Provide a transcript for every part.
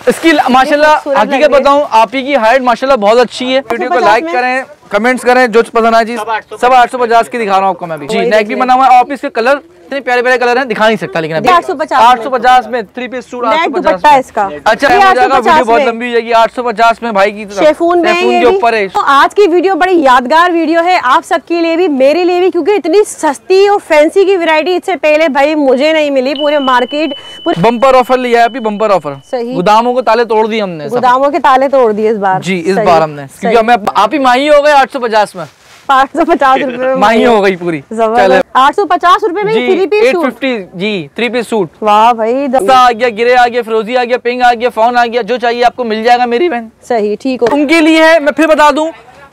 इसकी माशाल्लाह हकीकत बताऊं, आप ही की हाइट माशाल्लाह बहुत अच्छी है। वीडियो को लाइक करें, कमेंट्स करें, जो पसंद आए चीज सब 850 की दिखा रहा हूँ आपको मैं भी। जी नेक भी बना हुआ है और इसके कलर इतने प्यारे प्यारे कलर हैं, दिखा नहीं सकता लेकिन 850 में 3 पीस सूट 850 इसका। अच्छा वीडियो बहुत लंबी हो जाएगी। 850 में भाई की शेफून के ऊपर है। तो आज की वीडियो बड़ी यादगार वीडियो है आप सबके लिए भी, मेरे लिए भी, क्योंकि इतनी सस्ती और फैंसी की वैरायटी इससे पहले भाई मुझे नहीं मिली। पूरे मार्केट बम्पर ऑफर लिया है अभी, बम्पर ऑफर। सही, गोदामों को ताले तोड़ दिए हमने, गोदामों के ताले तोड़ दिए इस बार। जी इस बार हमने, क्योंकि हमें आप ही माही हो गए 850 में, 850 रुपए माही हो गई पूरी। 850 रुपए में 3 पीस सूट। 850 जी 3 पीस सूट। वाह भाई, आ गया, गिरे आ गया, फिरोजी आ गया, पिंक आ गया, फाउन आ गया, जो चाहिए आपको मिल जाएगा मेरी बहन। सही, ठीक हो। उनके लिए है, मैं फिर बता दूं,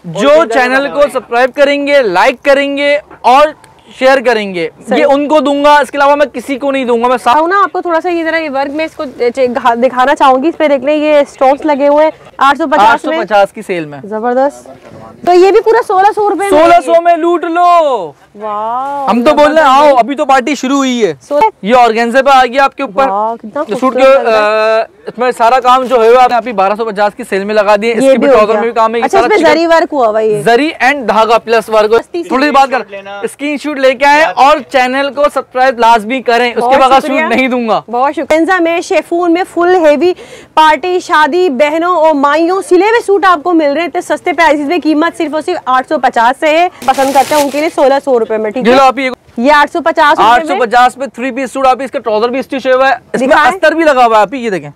जो चैनल को सब्सक्राइब करेंगे, लाइक करेंगे और शेयर करेंगे, ये उनको दूंगा, इसके अलावा मैं किसी को नहीं दूंगा। मैं ना आपको थोड़ा सा ये जरा ये वर्क में इसको दिखाना चाहूंगी। इस पे देख ले, ये स्टोन्स लगे हुए हैं 850 की सेल में, जबरदस्त। तो ये भी पूरा 1600 रुपए, 1600 में लूट लो। वाह, हम तो बोल रहे हैं आओ, अभी तो पार्टी शुरू हुई है। ये ऑर्गेन्जा पे आ गया आपके ऊपर सूट के, इसमें सारा काम जो है आप 1250 की सेल में लगा दिए। इसके ट्राउजर में भी काम है। अच्छा, इसमें जरी वर्क हुआ भाई, जरी एंड धागा प्लस वर्क। थोड़ी सी बात कर, स्क्रीनशॉट लेके आए और चैनल को सब्सक्राइब लाजमी करें, उसके बाद सूट नहीं दूंगा। बहुत शुक्रिया। में शेफून में फुल हेवी पार्टी, शादी, बहनों और माइयों सिले हुए सूट आपको मिल रहे हैं सस्ते प्राइस में। कीमत सिर्फ और सिर्फ 850 से है। पसंद करते हैं उनके लिए 1600 रुपए में। ठीक है, ये 850 में 3 पीस सूट। आप इसका ट्राउजर भी स्टिच हुआ है, इसमें अस्तर भी लगा हुआ है। आप ये देखें,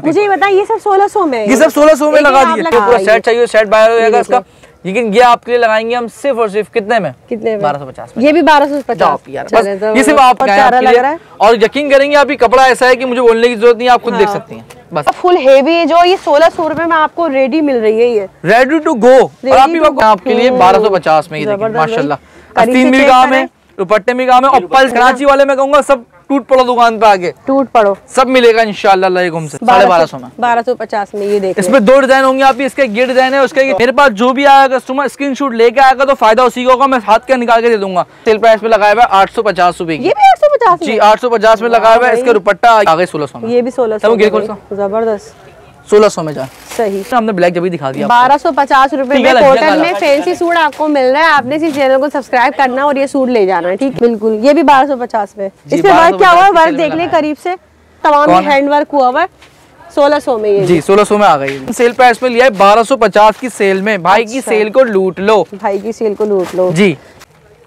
मुझे ये बताइए, ये सब 1600 में, ये सब 1600 में लगा दिए। पूरा सेट चाहिए, सेट बाहर हो जाएगा इसका। लेकिन ये आपके लिए लगाएंगे हम सिर्फ और सिर्फ कितने में? 1250 में। ये भी 1250 यार, ये सिर्फ आप और यकीन करेंगे आप, ये कपड़ा ऐसा है कि मुझे बोलने की जरूरत नहीं है, आप खुद देख सकती हैं। बस फुल हेवी है जो, ये 1600 रुपए में आपको रेडी मिल रही है, ये रेडी टू गो। और आपके लिए 1250 में ये देखिए माशाल्लाह। आस्तीन भी काम है, दुपट्टे में काम है, और पल्स कराची वाले में कहूँगा सब टूट पड़ो दुकान पे आगे, टूट पड़ो, सब मिलेगा इंशाल्लाह से 1250 में। 1250 में ये देखिए। इसमें 2 डिजाइन होंगे आप, इसके ये डिजाइन है, उसके मेरे पास जो भी आएगा कस्टमर स्क्रीनशॉट लेके आएगा तो फायदा उसी को होगा। मैं हाथ का निकाल के दे दूंगा। सेल प्राइस में लगाया हुआ है 850 रुपए की। ये भी 850 जी 850 में लगाया हुआ है। इसका दुपट्टा आ गए 1600 में। ये भी 1600, जबरदस्त। 1600 में जा सही। हमने ब्लैक जब भी दिखा दिया। 1250 रुपए में कॉटन में फैंसी सूट आपको मिल रहा है। आपने सिर्फ चैनल को सब्सक्राइब करना और ये सूट ले जाना है। ठीक, बिल्कुल। ये भी 1250 में। इसमें वर्क क्या हुआ है, वर्क देख ले करीब से, तमाम हैंड वर्क हुआ हुआ है। 1600 में ये, जी 1600 में आ गई। सेल प्राइस में लिया है 1250 की सेल में। भाई की सेल को लूट लो, भाई की सेल को लूट लो जी,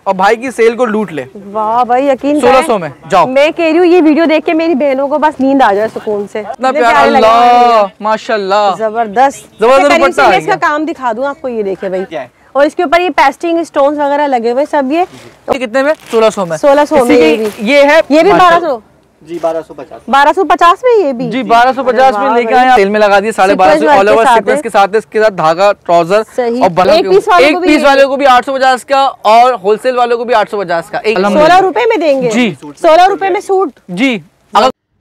और भाई की सेल को लूट ले। वाह भाई, यकीन 1600 में जाओ। मैं कह रही हूँ ये वीडियो देख के मेरी बहनों को बस नींद आ जाए सुकून से। इतना प्यारा, अल्लाह माशाल्लाह, जबरदस्त। इसका काम दिखा दूं आपको, ये देखिए भाई, और इसके ऊपर ये पेस्टिंग स्टोन्स वगैरह लगे हुए सब। ये कितने में? 1600 में। 1600 में ये है, ये भी 1200 जी 1250 में ये भी जी 1250 में लेके आए। सेल में लगा दिए 1250 ऑल ओवर सीक्वेंस के साथ। इसके साथ धागा, ट्राउजर और एक पीस वाले को भी 850 का और होलसेल वाले को भी 850 का। 16 रुपए में देंगे जी, 16 रुपए में सूट जी।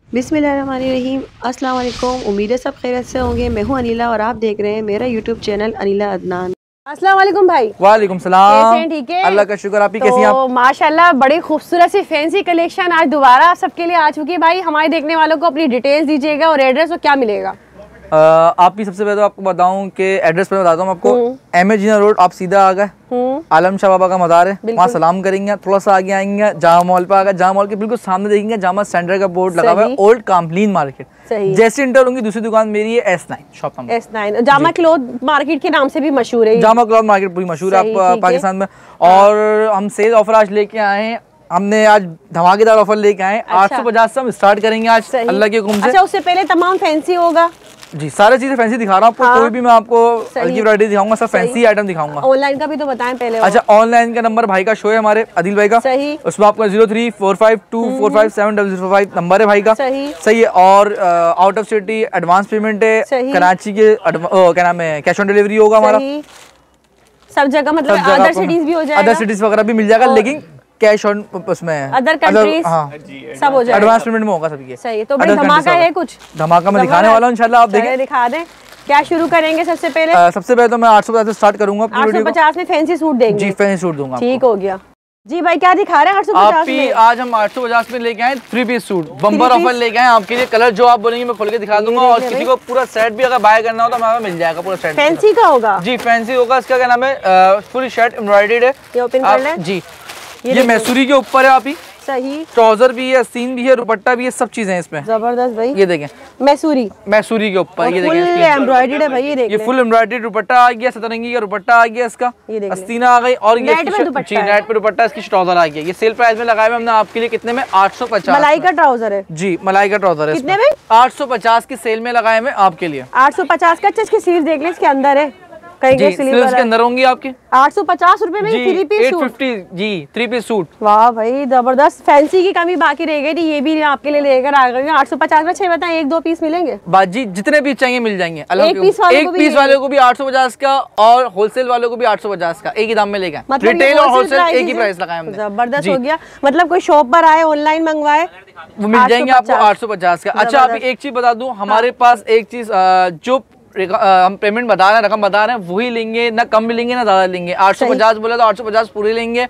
बिस्मिल्लाहिर्रहमानिर्रहीम, अस्सलाम वालेकुम। उम्मीद है सब खैरियत से होंगे। मैं हूं अनिला और आप देख रहे हैं मेरा यूट्यूब चैनल अनिला अदनान। अस्सलाम वालेकुम भाई। वालेकुम सलाम। कैसे? ठीक है, अल्लाह का शुक्र। आप ही कैसी हैं? आप माशाल्लाह बड़ी खूबसूरत सी फैंसी कलेक्शन आज दोबारा आप सबके लिए आ चुकी है। भाई हमारे देखने वालों को अपनी डिटेल्स दीजिएगा और एड्रेस और क्या मिलेगा। आप भी सबसे पहले तो आपको बताऊं कि एड्रेस पे बताता हूँ आपको। एम.ए. जीना रोड, आप सीधा आ गए, आलम शाह बाबा का मज़ार है, वहाँ सलाम करेंगे। थोड़ा सा आगे आएंगे, जामा मॉल पे आ गए। जामा मॉल के बिल्कुल सामने देखेंगे जामा सेंटर का बोर्ड लगा हुआ है, ओल्ड काम्पलीन मार्केट। जैसे इंटर होंगी दूसरी दुकान मेरी है S9 shop number S9। Jama cloth market के नाम से भी मशहूर है। जामा क्लॉथ मार्केट पूरी मशहूर है पाकिस्तान में। और हम सेल ऑफर आज लेके आए हैं। हमने आज धमाकेदार ऑफर लेके आए। 850 से हम स्टार्ट करेंगे आज अल्लाह के हुक्म से। अच्छा, उससे पहले तमाम फैंसी होगा जी, सारी चीजें फैंसी दिखा रहा हूँ आपको। कोई भी मैं आपको हल्की वैरायटी दिखाऊंगा, सब फैंसी आइटम दिखाऊंगा। ऑनलाइन का भी तो बताएं पहले। अच्छा, ऑनलाइन का नंबर भाई का शो है, हमारे आदिल भाई का। सही। उसमें आपका 034524570005 नंबर है भाई का। सही है। और out of city advance payment है। कराची के क्या नाम है, कैश ऑन डिलीवरी होगा हमारा सब जगह, मतलब अदर सिटीज भी हो जाएगा, अदर सिटीज वगैरह भी मिल जाएगा, लेकिन कैश ऑन उसमें अदर कंट्रीज सब हो जाएगा, एडवांस पेमेंट में होगा सबके। सही है। तो बड़ी धमाका है, कुछ धमाका मैं दिखाने वाला हूँ इंशाल्लाह। आप देखें, दिखा दें। क्या शुरू करेंगे सबसे पहले? सबसे पहले तो मैं 850 से स्टार्ट करूंगा। 850 में फैंसी सूट देंगे जी, फैंसी सूट दूंगा। ठीक हो गया। जी भाई क्या दिखा रहे हैं 850 में? आज हम 850 में लेके आए 3 पीस सूट, बम्पर ऑफर लेके आए आपके लिए। कलर जो आप बोलेंगे मैं खोल के दिखा दूंगा, और किसी को पूरा सेट भी अगर बाय करना हो तो हमारे मिल जाएगा पूरा सेट। फैंसी का होगा जी, फैंसी होगा। इसका क्या नाम है, फुल शर्ट एम्ब्रॉयडर्ड है। ये ओपन कर लें जी, ये मैसूरी के ऊपर है आप ही। सही, ट्राउजर भी है, सीन भी है, दुपट्टा भी है, सब चीजें इसमें। जबरदस्त भाई। ये देखें मैसूरी के ऊपर, ये फुल एम्ब्रॉयडर्ड है भाई। ये देख, ये फुल एम्ब्रॉयडर्ड दुपट्टा आ गया, सतरंगी का दुपट्टा आ गया इसका, ये अस्तीना आ गई, और ये नेट पे दुपट्टा इसकी ट्राउजर आ गया। ये सेल प्राइस में लगाए हुए हमने आपके लिए कितने में, 850। मलाई का ट्राउजर है जी, मलाई का ट्राउजर है। कितने में? 850 की सेल में लगाए हुए आपके लिए। 850 का। अच्छा, इसकी स्लीव्स देख ले, इसके अंदर है कहीं के स्लीव्स के अंदर होंगी आपके। 850 रुपए में 3 पीस सूट। 850 जी, 3 पीस सूट। वाह भाई जबरदस्त। फैंसी की कमी बाकी रह गई थी, ये भी आपके लिए लेकर आ गई। 850 में 6 बताएं, 1-2 पीस मिलेंगे बाजी, जितने पीस चाहिए मिल जाएंगे। एक पीस वाले को भी 850 का, और होलसेल वालों को भी 850 का, एक ही दाम में लेगा। मतलब रिटेल और होलसेल एक ही प्राइस लगाया हमने। जबरदस्त हो गया। मतलब कोई शॉप पर आए, ऑनलाइन मंगवाए, वो मिल जाएंगे आपको 850 का। अच्छा, आप एक चीज बता दूं, हमारे पास एक चीज जो हम पेमेंट बता रहे हैं, रकम बता रहे हैं, वही लेंगे, ना कम भी लेंगे ना ज्यादा लेंगे। 850 बोला तो 850 पूरे लेंगे।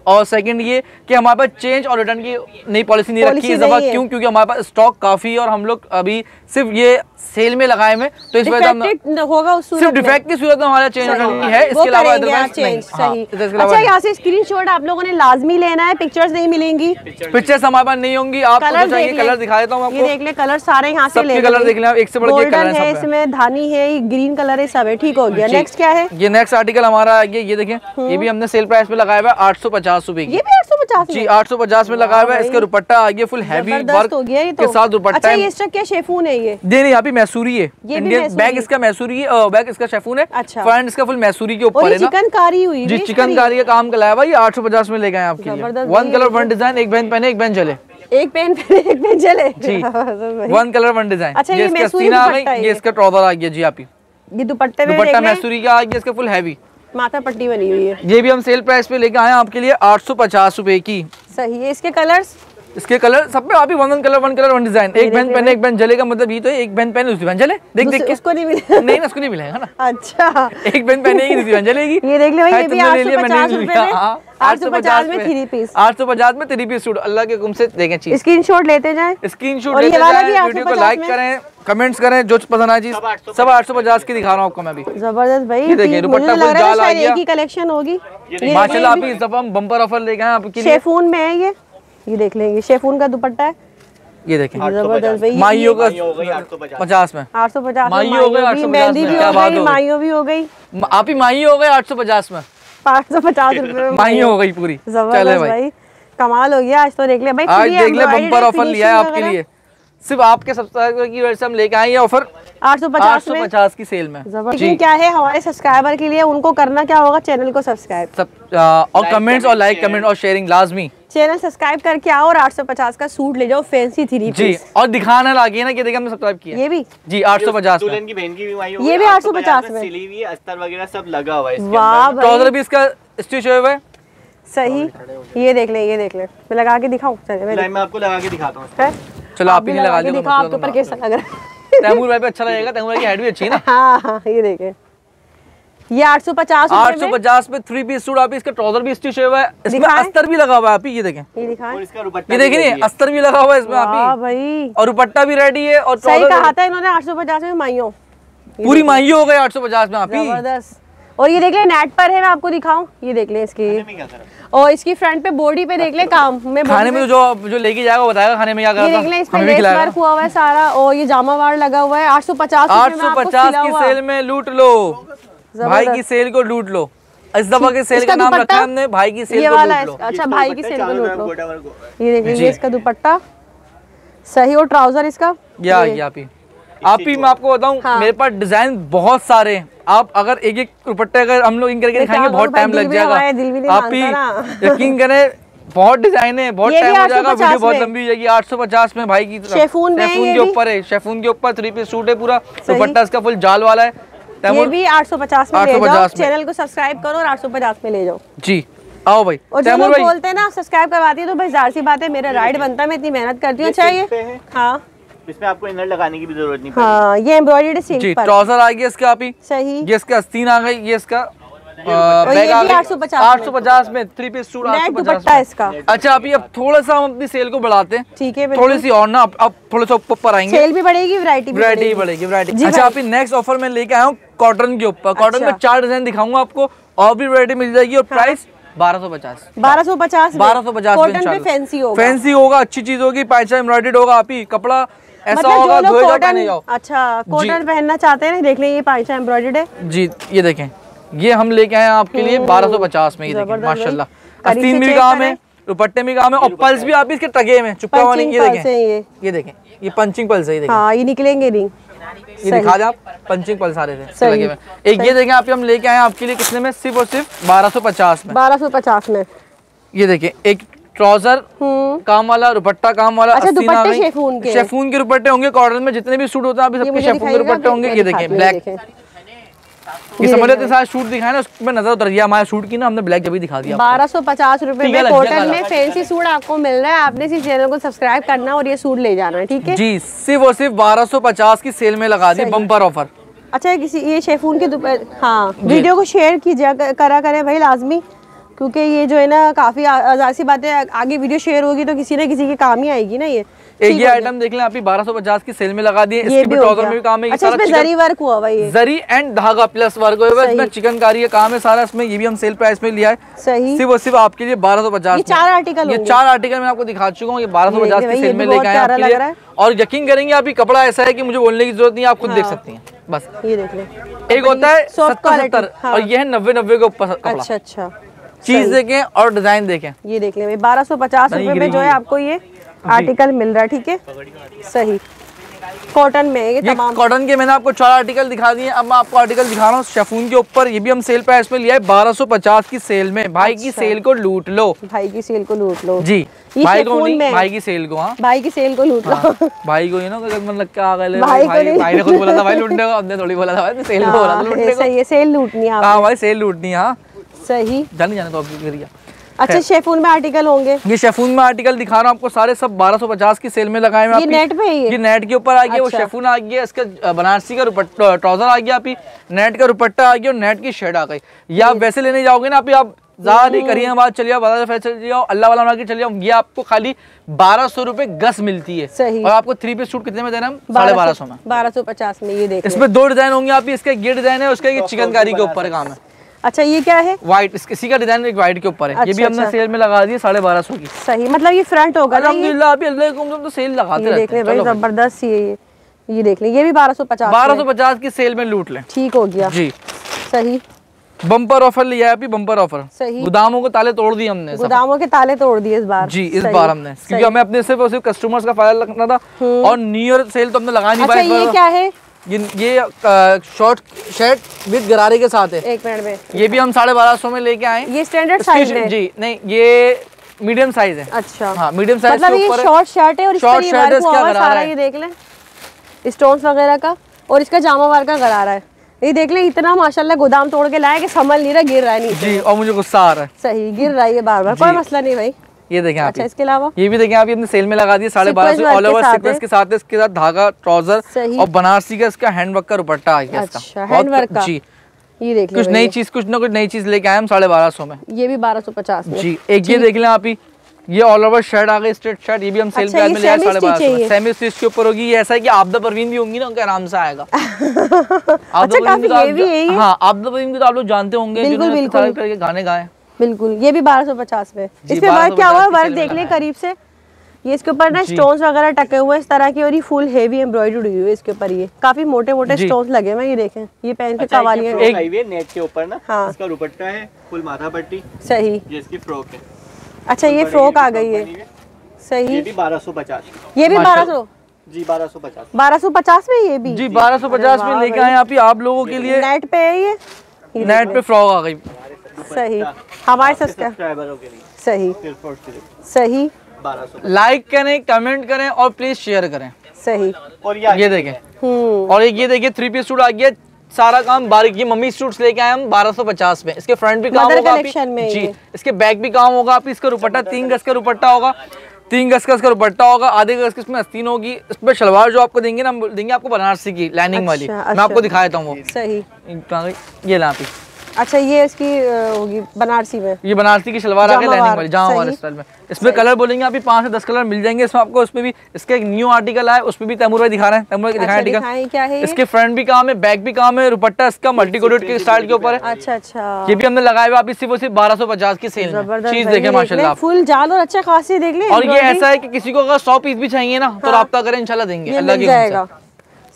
और सेकंड ये कि हमारे पास चेंज और रिटर्न की नई पॉलिसी नहीं रखी है इस दफा। क्यों? क्योंकि हमारे पास स्टॉक काफी है, और हम लोग अभी सिर्फ ये सेल में लगाए में, तो इस वजह से होगा उस सिर्फ डिफेक्ट की सूरत में हमारा चेंज रिटर्न की है। इसके अलावा चेंज सही। अच्छा, यहाँ से स्क्रीनशॉट आप लोगों ने लाजमी लेना है, पिक्चर्स नहीं मिलेंगी। पिक्चर्स हमारे पास नहीं होंगी। आपको चाहिए कलर दिखा देता हूँ आपको। ये देख ले, कलर सारे यहाँ से ले, कलर देख लें, एक से बढ़ के कलर है इसमें, धानी है, ग्रीन कलर है, सब है। ठीक हो गया। नेक्स्ट क्या है? ये नेक्स्ट आर्टिकल हमारा आ गया, ये देखें, ये भी हमने सेल प्राइस पे लगाया हुआ है 850 रुपए की। ये भी 850 जी, 850 में लगाया हुआ है। इसका दुपट्टा आ गया फुल हैवी वर्क के साथ दुपट्टा। अच्छा, ये इसका क्या शेफून है? ये नहीं, यहाँ पे मैसूरी है। इंडियन बैग इसका मैसूरी है, बैग इसका शेफून है। अच्छा, फ्रंट इसका फुल मैसूरी के ऊपर है ना, चिकनकारी हुई जी, चिकनकारी का काम कराया भाई। 850 में ले गए आपके लिए। 1 कलर 1 डिजाइन, एक बहन पहने एक बहन चले, एक पेन पहने एक पेन चले जी। 1 कलर 1 डिजाइन। अच्छा, ये मैसूरी आ गई, ये इसका ट्राउजर आ गया जी। आप ये दुपट्टा मैसूरी का आ गया, इसका फुल हैवी माथा पट्टी बनी हुई है। ये भी हम सेल प्राइस पे लेके आए आपके लिए 850 रुपए की। सही है। इसके कलर्स, इसके कलर सब में आप ही 1 कलर 1 डिजाइन। एक बहन पहने एक बहन जलेगा, मतलब ये तो एक बहन पहने दूसरी बहन जले। देख के उसको नहीं मिलेगा। नहीं ना, उसको नहीं मिलेगा ना। अच्छा, एक बहन पहनेगी दूसरी बहन जलेगी। ये देख ले भाई, ये भी 850 रुपए में 850 में 3 पीस। 850 में 3 पीस सूट। अल्लाह के हुक्म से देखें चीज। स्क्रीनशॉट लेते जाएं, स्क्रीनशॉट लेते जाएं, वीडियो को लाइक करें, कमेंट्स करें, जो पसंद आए चीज। सब 850 की दिखा रहा हूँ आपको मैं भी। जबरदस्त भाई। ये देखिए, दुपट्टा फुल जाल आ गया। एक ही कलेक्शन होगी माशाल्लाह। आप इस दफा हम बम्पर ऑफर लेके आए आपके लिए। शेफून में है ये देख लेंगे, शेफून का दुपट्टा है। ये देखें, जबरदस्त भाई। माइयों का 50 में 850 माइयों हो गई, 850 में क्या बात हो, माइयों भी हो गई। आप ही माई हो गए 850 में, 550 रुपए में माई हो गई पूरी। चले भाई, कमाल हो गया। आज तो देख ले भाई, आज देख ले, बम्पर ऑफर लिया है आपके लिए। सिर्फ आपके सब्सक्राइबर की वजह से हम लेके आए ये ऑफर 850 की सेल में। लेकिन क्या है, हमारे सब्सक्राइबर के लिए उनको करना क्या होगा, चैनल को सब्सक्राइब और कमेंट्स और लाइक कमेंट और शेयरिंग लाजमी। चैनल सब्सक्राइब करके आओ और 850 का सूट ले जाओ, फैंसी 3 जी। और दिखाना लगे ना कि देखिए हमने सब्सक्राइब किया। ये भी जी 850 दुल्हन की बहन की भी माई ये भी 850 में सिली हुई, अस्तर वगैरह सब लगा हुआ है इसके वाह अंदर। ट्राउजर भी इसका स्टिच हुआ है। सही। ये देख ले, ये देख ले, मैं लगा के दिखाऊं? चलिए मैं आपको लगा के दिखाता हूँ। चलो आप ही ने लगा दिया, आपके ऊपर कैसा लग रहा है? तैमूर भाई पे अच्छा लगेगा, तैमूर भाई की हेड भी अच्छी है ना। हाँ, ये देखें, ये 850 में 3 पीस सूट। आप इसका ट्राउजर भी स्टिच हुआ है, इसमें अस्तर भी लगा हुआ है। आप ये देखें, ये दिखाएं, ये देखिए अस्तर भी लगा हुआ है इसमें आप भाई, और दुपट्टा भी रेडी है। और सही कहा था इन्होंने, 850 में माइयों पूरी माइयों हो गए 850 में आप ही। जबरदस्त। और ये देख ले, नेट पर है, मैं आपको दिखाऊं, ये देख ले इसकी, और इसकी फ्रंट पे बॉडी पे देख ले काम में, खाने में जो लेके जाएगा वो बताएगा खाने में क्या करता है। ये देख ले, इसमें लेस वर्क हुआ हुआ है सारा, और ये जामा वार लगा हुआ है। 850 की सेल में लूट लो, भाई की सेल को लूट लो। इस दफा के सेल का नाम रखा है हमने, भाई की सेल को लूट लो। अच्छा, भाई की सेल को लूट लो। ये देखिए, इसका दुपट्टा सही, और ट्राउजर इसका आप ही मैं आपको बताऊं, मेरे पास डिजाइन बहुत सारे हैं। आप अगर एक एक दुपट्टे अगर हम लोग इन करके दिखाएंगे बहुत टाइम लग जाएगा। आप ही यकीन करें, बहुत डिजाइन है, बहुत टाइम हो जाएगा, वीडियो बहुत लंबी हो जाएगी। 850 में भाई की शेफून के ऊपर है, शेफून के ऊपर 3 पीस सूट है पूरा। दुपट्टा इसका फुल जाल वाला है। ये भी 850 में ले जाओ। चैनल को सब्सक्राइब करो और 850 में ले जाओ जी। आओ भाई। और जो लोग बोलते हैं ना सब्सक्राइब करवाती है, तो भाई जाहिर सी बात है, मेरा राइट बनता है, मैं इतनी मेहनत करती हूँ। चाहिए हाँ, इसमें आपको इनर लगाने की भी जरूरत नहीं पड़ेगी। हाँ, ये एम्ब्रॉयडर्ड सिल्क पर ट्राउजर आ गया इसका। आप ही सही, ये इसका आस्तीन आ गई, ये इसका बैग आ गई 850 850 में 3 पीस सूट 850 में इसका। अच्छा अभी अब थोड़ा सा हम अपनी सेल को बढ़ाते हैं, ठीक है, थोड़ी सी और ना, अब थोड़ा सा ऊपर आएंगे, सेल भी बढ़ेगी, वैरायटी बढ़ेगी, वैरायटी। अच्छा अभी नेक्स्ट ऑफर में लेके आया हूँ कॉटन के ऊपर, कॉटन में 4 डिजाइन दिखाऊंगा आपको, और भी वैरायटी मिल जाएगी, और प्राइस 1250 कॉटन पे फैंसी होगा, अच्छी चीज होगी, पायचा एम्ब्रॉयडर्ड होगा, आप ही कपड़ा ऐसा मतलब होगा, जो लोग कॉटन, अच्छा कॉटन पहनना चाहते हैं, देख लें ये पायचा एम्ब्रॉयडर्ड है जी। ये देखें, ये हम लेके आए हैं आपके लिए 1250 में, ये देखें माशाल्लाह, आस्तीन भी काम है, दुपट्टे में काम है, और पल्स भी आप इसके टगे में चुपका हुआ नहीं, ये देखें, ये देखें, ये पंचिंग पल्स है, ये देखें, हाँ ये निकलेंगे नहीं, ये दिखा दे आप, पंचिंग पल्स आ रहे थे लगे हुए। एक ये देखें आप, हम लेके आए हैं आपके लिए कितने में, सिर्फ और सिर्फ 1250 में, 1250 में। ये देखें, एक ट्राउजर काम वाला, दुपट्टा काम वाला, अच्छा, दुपट्टे शेफून के दुपट्टे होंगे, कॉटन में जितने भी सूट होते हैं आप सबके शेफून के दुपट्टे होंगे। ये देखें ब्लैक, ये समझ लेते सारे सूट दिखाए ना, उसमें नजर उतर गया हमारे सूट की ना, हमने ब्लैक जब ही दिखा दिया। 1250 रुपए में कॉटन में फैंसी सूट आपको मिल रहा है, आपने सिर्फ चैनल को सब्सक्राइब करना और ये सूट ले जाना है, ठीक है जी। सिर्फ और सिर्फ 1250 की सेल में लगा दी, बम्पर ऑफर। अच्छा किसी ये शेफून के हाँ, वीडियो को शेयर कीजिए, करा करें भाई लाजमी, क्योंकि ये जो है ना काफी आजाद सी बात है, आगे वीडियो शेयर होगी तो किसी न किसी के काम ही आएगी ना। ये एक ये आइटम देख लें आप, 1250 की सेल में लगा दिए, इसके भी ट्राउजर में भी काम है, अच्छा इसमें जरी वर्क हुआ हुआ है, जरी एंड धागा प्लस वर्क हुआ है, इसमें चिकनकारी का काम है सारा, इसमें ये भी हम सेल प्राइस में लिया है, सही, सिर्फ और सिर्फ आपके लिए 1250। ये 4 आर्टिकल, ये 4 आर्टिकल मैं आपको दिखा चुका हूँ, ये 1250 की सेल में लेके आए आपके लिए, और यकीन करेंगे आप, ये कपड़ा ऐसा है कि मुझे बोलने की जरूरत नहीं है, आप खुद देख सकती हैं बस। ये देख लें, एक होता है 70-70 और ये है 90-90 के ऊपर कपड़ा। अच्छा अच्छा, चीज देखें और डिजाइन देखें, ये देख लें 1250 रुपए में जो है आपको ये आर्टिकल मिल रहा है, ठीक है सही, कॉटन में ये तमाम कॉटन के मैंने आपको 4 आर्टिकल दिखा दिए। अब मैं आपको आर्टिकल दिखा रहा हूँ शेफून के ऊपर, ये भी हम सेल प्राइस में लिया है 1250 की सेल में। भाई की सेल को लूट लो, भाई की सेल को लूट लो जी, भाई को नहीं, भाई की सेल को, हाँ भाई की सेल को लूट लो, भाई को, ये ना मन लग के आ गए, भाई ने खुद बोला था भाई लूटने को, हमने थोड़ी बोला था भाई सेल को, बोला था लूटने को, ये सेल लूटनी है, हाँ भाई सेल लूटनी है, हाँ सही, जाने तो आपकी। अच्छा शेफून में आर्टिकल होंगे, ये शेफून में आर्टिकल दिखा रहा हूँ आपको, सारे सब 1250 की सेल में लगाए हुए। ये नेट पे है, ये नेट के ऊपर आ गया, वो शेफून आ गया, इसका बनारसी का ट्राउजर आ गया, अभी नेट का दुपट्टा आ गया और नेट की शेड आ गई। ये आप वैसे लेने जाओगे ना, अभी आप ज्यादा नहीं करिए बात, चलिए बाजार चले जाओ, अल्लाह वाला मार्केट चले जाओ, ये आपको खाली 1200 रुपए गज मिलती है, सही, और आपको 3 पीस सूट कितने में देना हम, 1250 में, 1250 में। ये देखिए इसमें 2 डिजाइन होंगे आप, इसका ये डिजाइन है, उसका ये चिकनकारी के ऊपर काम है। अच्छा ये क्या है, व्हाइट, इसी का डिजाइन एक व्हाइट के ऊपर है। अच्छा, ये भी हमने सेल में लगा दी 1250 की, सही, मतलब ये फ्रंट होगा अल्हम्दुलिल्लाह, अभी अल्लाह को तो सेल लगाते रहते हैं। भाई जबरदस्त ये देख लें, ये भी 1250 की सेल में लूट लें, ठीक हो गया जी, सही, बम्पर ऑफर लिया है अभी, बम्पर ऑफर, सही, गोदामों के ताले तोड़ दिए हमने, गोदामों के ताले तोड़ दिए इस बार जी, इस बार हमने, क्योंकि हमें अपने सिर्फ और सिर्फ कस्टमर्स का फायदा रखना था, और न्यू ईयर सेल तो हमने लगा नहीं पाए। ये क्या है, ये शॉर्ट शर्ट विद गरारे के साथ है, एक मिनट में, ये भी हम 1250 में लेके आए, ये स्टैंडर्ड साइज है जी, नहीं ये मीडियम साइज है। अच्छा हाँ मीडियम साइज मतलब ये शॉर्ट शर्ट है, और शॉर्ट शर्ट है, सारा ये देख लें स्टोन्स वगैरह का, और इसका जामा वार का गरारा है, ये देख ले, इतना माशाल्लाह गोदाम तोड़ के लाया कि संभल नहीं रहा, गिर रहा है नीचे जी, और मुझे गुस्सा आ रहा है, सही गिर रहा है ये बार बार, कोई मसला नहीं भाई। ये देखें आप, अच्छा इसके अलावा ये भी देखें आप, अपने सेल में लगा दिए 1250 ऑल ओवर सीक्वेंस के साथ, इसके साथ धागा ट्राउजर और बनारसी का इसका हैंडवर्क का दुपट्टा आ गया, इसका हैंडवर्क का जी। ये देख कुछ नई चीज, कुछ ना कुछ नई चीज लेके आए हम 1250 में, ये भी 1250 में जी। एक ये देख लें आप ही, ये ऑल ओवर शर्ट आ गई, स्ट्रेट शर्ट, ये भी हम सेल पे में लिया 1250 में, सेमी स्टिच के ऊपर होगी। ये ऐसा है कि आपदा परवीन भी होंगी ना, उनके आराम से आएगा। अच्छा काफी हेवी है ये, हाँ आपदा परवीन को तो आप लोग जानते होंगे, जिन्होंने करके गाने गाए, बिल्कुल। ये भी 1250 में, इस पे वर्क क्या हुआ है, वर्क देख ले करीब से, ये इसके ऊपर ना स्टोन्स वगैरह टके हुए इस तरह की, और ये फुल हेवी एम्ब्रॉयडरी हुई है इसके ऊपर, ये काफी मोटे मोटे स्टोन्स लगे हुए, ये देखें, ये पहन के कवालियां एक नेट के ऊपर ना, हाँ इसका दुपट्टा है, फुल माथा पट्टी, सही, ये इसकी फ्रॉक है। अच्छा ये फ्रॉक आ गई है, सही, ये भी 1250, ये भी 1200 जी, 1250 1250 में, ये भी जी 1250 में लेके आए आप लोगों के लिए, नेट पे है ये नेट पे फ्रॉक आ गई, सही, हमारे सब्सक्राइबरों के लिए, सही सही, 1200। लाइक करें, कमेंट करें और प्लीज शेयर करें, सही। और ये देखें, और एक ये देखिए 3 पीस सूट आ गया, सारा काम बारीक, ये मम्मी सूट्स लेके आए हम 1250 में, इसके फ्रंट भी काम होगा जी, इसके बैक भी काम होगा, इसका दुपट्टा 3 गज का दुपट्टा होगा, 3 गज का इसका दुपट्टा होगा, आधे गज की इसमें आस्तीन होगी, इसमें शलवार जो आपको देंगे ना, देंगे आपको बनारसी की लाइनिंग वाली, मैं आपको दिखा देता हूँ वो, सही, ये ला अच्छा ये इसकी होगी बनारसी में, ये बनारसी की शलवार आ गई लाइनिंग वाली जामा वाले स्टाइल में। इसमें कलर बोलेंगे आप 5 से 10 कलर मिल जाएंगे इसमें आपको। उसमें भी इसका एक न्यू आर्टिकल आया, उसमें भी तैमूर भाई दिखा रहे हैं, तैमूर भाई दिखाएं आर्टिकल। क्या है इसके फ्रंट भी काम है, बैक भी काम है, दुपट्टा इसका मल्टी कोटेड के स्टाइल के ऊपर है। अच्छा अच्छा, ये भी हमने लगाया हुआ अभी सिर्फ 1250 की सेल में। चीज देखे माशाल्लाह, फुल जाल और अच्छा खासी देख ले। और ये ऐसा है कि किसी को अगर 100 पीस भी चाहिए ना तो राब्ता करें, इंशाल्लाह देंगे अल्लाह की जाएगा।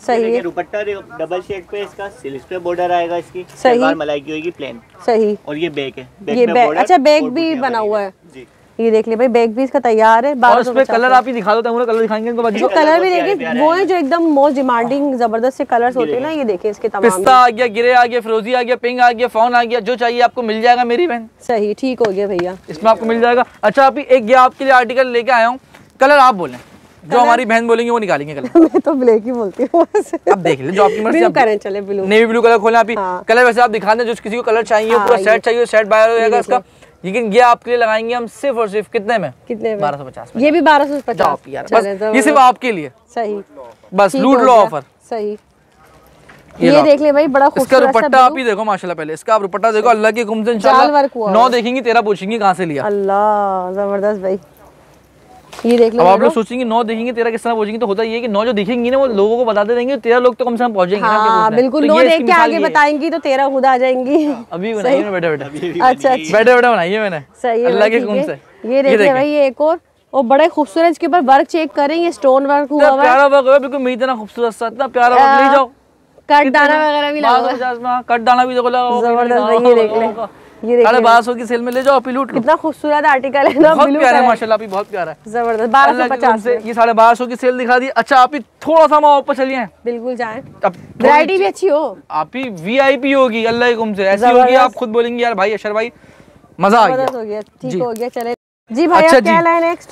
सही है, दुपट्टा डबल शेड पे इसका सिल्क पे बॉर्डर आएगा, इसकी सही, सलवार मलाई की होगी प्लेन। सही, और ये बैक है, ये बैक, अच्छा बैक भी बना हुआ है जी। ये देख ले भाई, बैग भी इसका तैयार है। और इसमें कलर आप ही दिखा दो, तैमूर कलर दिखाएंगे इनको। जो कलर भी देखिए वो है जो एकदम मोस्ट डिमांडिंग जबरदस्त से कलर्स होते हैं ना, ये देखिए इसके तमाम। पिस्ता आ गया, ग्रे आ गया, फिरोजी आ गया, पिंक आ गया, फाउन आ गया, जो चाहिए आपको मिल जाएगा मेरी बहन। सही, ठीक हो गया भैया, इसमें आपको मिल जाएगा। अच्छा आप एक ये आपके लिए आर्टिकल लेके आया हूँ, कलर आप बोलें, जो हमारी बहन बोलेंगे वो निकालेंगे कलर। मैं तो ब्लैक ही बोलती हूँ। अब देख ले जो आपकी मर्जी। ब्लू करें, चले ब्लू, नेवी ब्लू कलर खोलें आप ही। हाँ। कलर वैसे आप दिखा दें, जो किसी को कलर चाहिए पूरा सेट चाहिए, सेट बाय हो जाएगा इसका। लेकिन ये आपके लिए लगाएंगे हम सिर्फ और सिर्फ कितने में? कितने में? 1250 में। ये भी 1250 यार, बस ये सिर्फ आपके लिए। सही, बस लूट लो ऑफर। सही, ये देख ले भाई, बड़ा खूबसूरत इसका दुपट्टा आप ही देखो माशाल्लाह। पहले इसका आप दुपट्टा देखो, अल्लाह के हुक्म से इंशाल्लाह 9 देखेंगी 13 पूछेंगी कहाँ से लिया। अल्लाह जबरदस्त भाई, ये देख लो। अब आप लोग सोचेंगे 9 देखेंगे 13 किस तरह पहुंचेंगे, तो होता ये है कि 9 जो दिखेंगी ना वो लोगों को बताते रहेंगे, 13 लोग तो कम से कम पहुंचेंगे। हाँ बिल्कुल, 9 देख के आगे बताएंगी तो 13 खुद आ जाएंगी। अभी बनाइए ना बेटा बेटा, अच्छा अच्छा, बेटा बेटा बनाइए मैंने। सही है अल्लाह के हुक्म से। ये देखिए भाई, ये एक और बड़े खूबसूरत, इसके ऊपर वर्क चेक करें, ये स्टोन वर्क हुआ हुआ है, प्यारा वर्क है बिल्कुल, मेरी तरह खूबसूरत सा, इतना प्यारा वर्क। ले जाओ, कट दाना वगैरह भी लगा हुआ है, कट दाना भी देखो लगा, जबरदस्त भाई। ये देख ले, ये देखिए 1250 की सेल में ले जाओ, लूट लो। कितना खूबसूरत आर्टिकल है ना, बहुत ब्लू प्यारा है माशाल्लाह, भी बहुत प्यारा है, जबरदस्त। 1250 से ये 1250 की सेल दिखा दी। अच्छा आप ही थोड़ा सा वहाँ ऊपर चलिए, बिल्कुल जाएं, अब वैरायटी भी अच्छी हो, आप ही VIP होगी अल्लाह के हुक्म से, ऐसी होगी आप खुद बोलेंगे यार भाई अशर भाई मजा आ गया। हो गया, ठीक हो गया। चले जी भाई, अच्छा क्या लाए नेक्स्ट?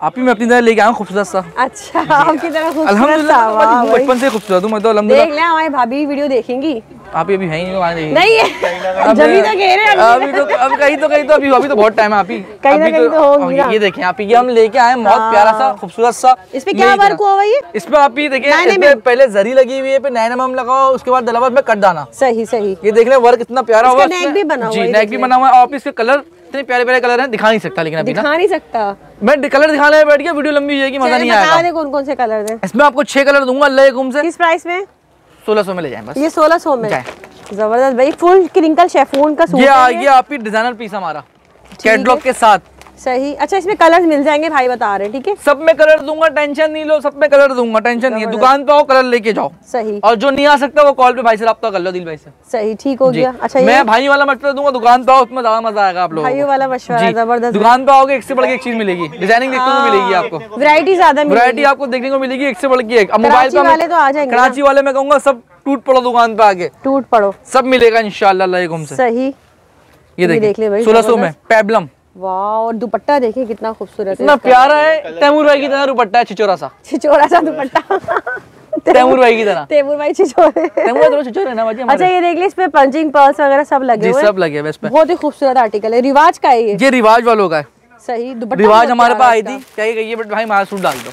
आप ही मैं अपनी तरह लेके आया हूँ खूबसूरत सा। अच्छा आपकी तरह खूबसूरत सा, अल्हम्दुलिल्लाह बचपन से खूबसूरत हूँ मैं तो अल्हम्दुलिल्लाह। देख ले हमारी भाभी वीडियो देखेंगी, आप ये भी है ही नहीं है जभी तो कह रहे हैं अभी तो, अब कहीं तो अभी तो बहुत टाइम है। आप ही कहीं तो होगी ना। ये देखें आप ये हम लेके आए बहुत प्यारा सा खूबसूरत सा। इसमें क्या वर्क हुआ है? इसमें आप ही देखिए, इसमें पहले जरी लगी हुई है, फिर 9mm लगाओ, उसके बाद दलावा में कट दाना। सही सही, ये देख ले वर्क इतना प्यारा हुआ, नेक भी बना हुआ है। जी नेक भी बना हुआ है। आप इसके कलर इतने प्यारे प्यारे कलर हैं, दिखा नहीं सकता, लेकिन अभी दिखा नहीं सकता मैं कलर दिखाने बैठ गया, वीडियो लंबी हो जाएगी, मजा नहीं आएगा। कौन कौन से कलर हैं? इसमें आपको 6 कलर दूंगा अल्लाह के हुक्म से। किस प्राइस में? 1600 में ले जाएं बस। ये 1600 में जबरदस्त भाई, फुल क्रिंकल शेफून का सूट ये आ गया आप ही डिजाइनर पीस हमारा कैटलॉग के साथ। सही, अच्छा इसमें कलर्स मिल जाएंगे भाई बता रहे हैं, ठीक है? सब में कलर दूंगा, टेंशन नहीं लो, सब में कलर दूंगा, टेंशन नहीं है। दुकान पे आओ कलर लेके जाओ। सही, और जो नहीं आ सकता वो कॉल पे भाई से रब्ता कर लो, दिल भाई से। सही, ठीक हो गया। अच्छा मैं भाई वाला मशवरा दूंगा, दुकान पे आओ, उसमें ज्यादा मजा आएगा आप लोगों को। भाई वाला मशवरा जबरदस्त। दुकान पे आओगे एक से बढ़ के एक चीज मिलेगी, डिजाइनिंग देखने को मिलेगी आपको, वैरायटी ज्यादा, वैरायटी आपको देखने को मिलेगी एक से बढ़ के एक। अब मोबाइल पे वाले तो आ जाएंगे, कराची वाले मैं कहूंगा सब टूट पड़ो दुकान पे आगे, टूट पड़ो, सब मिलेगा इंशाल्लाह अल्लाह के हुक्म से। सही, ये देख ले भाई 1600 में पेबलम। वाह, और दुपट्टा देखिए कितना खूबसूरत है, इतना प्यारा है, तैमूर भाई की तरह दुपट्टा है, छिचोरा सा दुपट्टा तैमूर भाई की तरह। तैमूर भाई छिचोरे, तैमूर छिचोरे ना बाजी। अच्छा ये देख ले, इसमें पंचिंग पर्स वगैरह सब लगे हुए हैं, सब लगे हुए इस पे। बहुत ही खूबसूरत आर्टिकल है, रिवाज का है ये रिवाज वालों का है। सही, दुपट्टा रिवाज हमारे पास आई थी, क्या कहिए बट भाई हमारा सूट डाल दो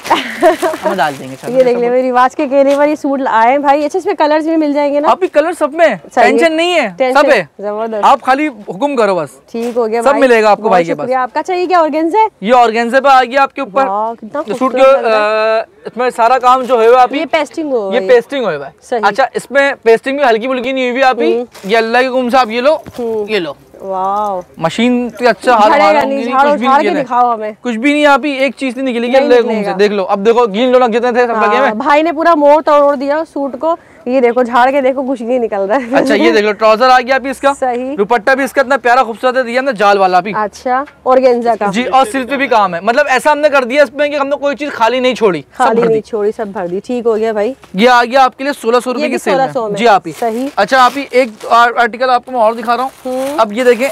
हम डाल देंगे। ये देख ले रिवाज के कहने पर ये सूट आए भाई। अच्छा इसमें कलर्स भी मिल जाएंगे ना? आप कलर सब में, टेंशन नहीं है, सब है, जबरदस्त। आप खाली हुक्म करो बस, ठीक हो गया, सब मिलेगा आपको भाई के पास। आपका चाहिए क्या ऑर्गेन्जा है? ये ऑर्गेन्जा पे आ गया आपके ऊपर सूट के, इसमें सारा काम जो है आप ये पेस्टिंग हो, ये पेस्टिंग हुआ है। अच्छा इसमें पेस्टिंग भी हल्की फुल्की नहीं हुई आप ही, ये अल्लाह के हुक्म से आप ये लो, ये लो। वाह, मशीन पे अच्छा हाथ मारा नहीं, झाड़ के दिखाओ हमें। कुछ भी नहीं आप ही, एक चीज नहीं निकलेगी अल्लाह के हुक्म से। देख लो, अब देखो गील लोग जितने थे सब लगे हुए। भाई ने पूरा मोड़ तोड़ दिया सूट को, ये देखो झाड़ के देखो कुछ नहीं निकल रहा है। अच्छा ये देख लो, ट्राउजर आ गया अभी इसका, सही, दुपट्टा भी इसका इतना प्यारा खूबसूरत दिया हमने, जाल वाला भी। अच्छा ऑर्गेन्जा का जी, और सिल्क पे भी काम है, मतलब ऐसा हमने कर दिया इसमें कि हमने कोई चीज खाली नहीं छोड़ी, खाली नहीं छोड़ी, सब भर दी। ठीक हो गया भाई, ये आ गया आपके लिए 1600 रुपए की सेल में। जी आप ही, सही। अच्छा आप ही एक आर्टिकल आपको मैं और दिखा रहा हूँ। अब ये देखें,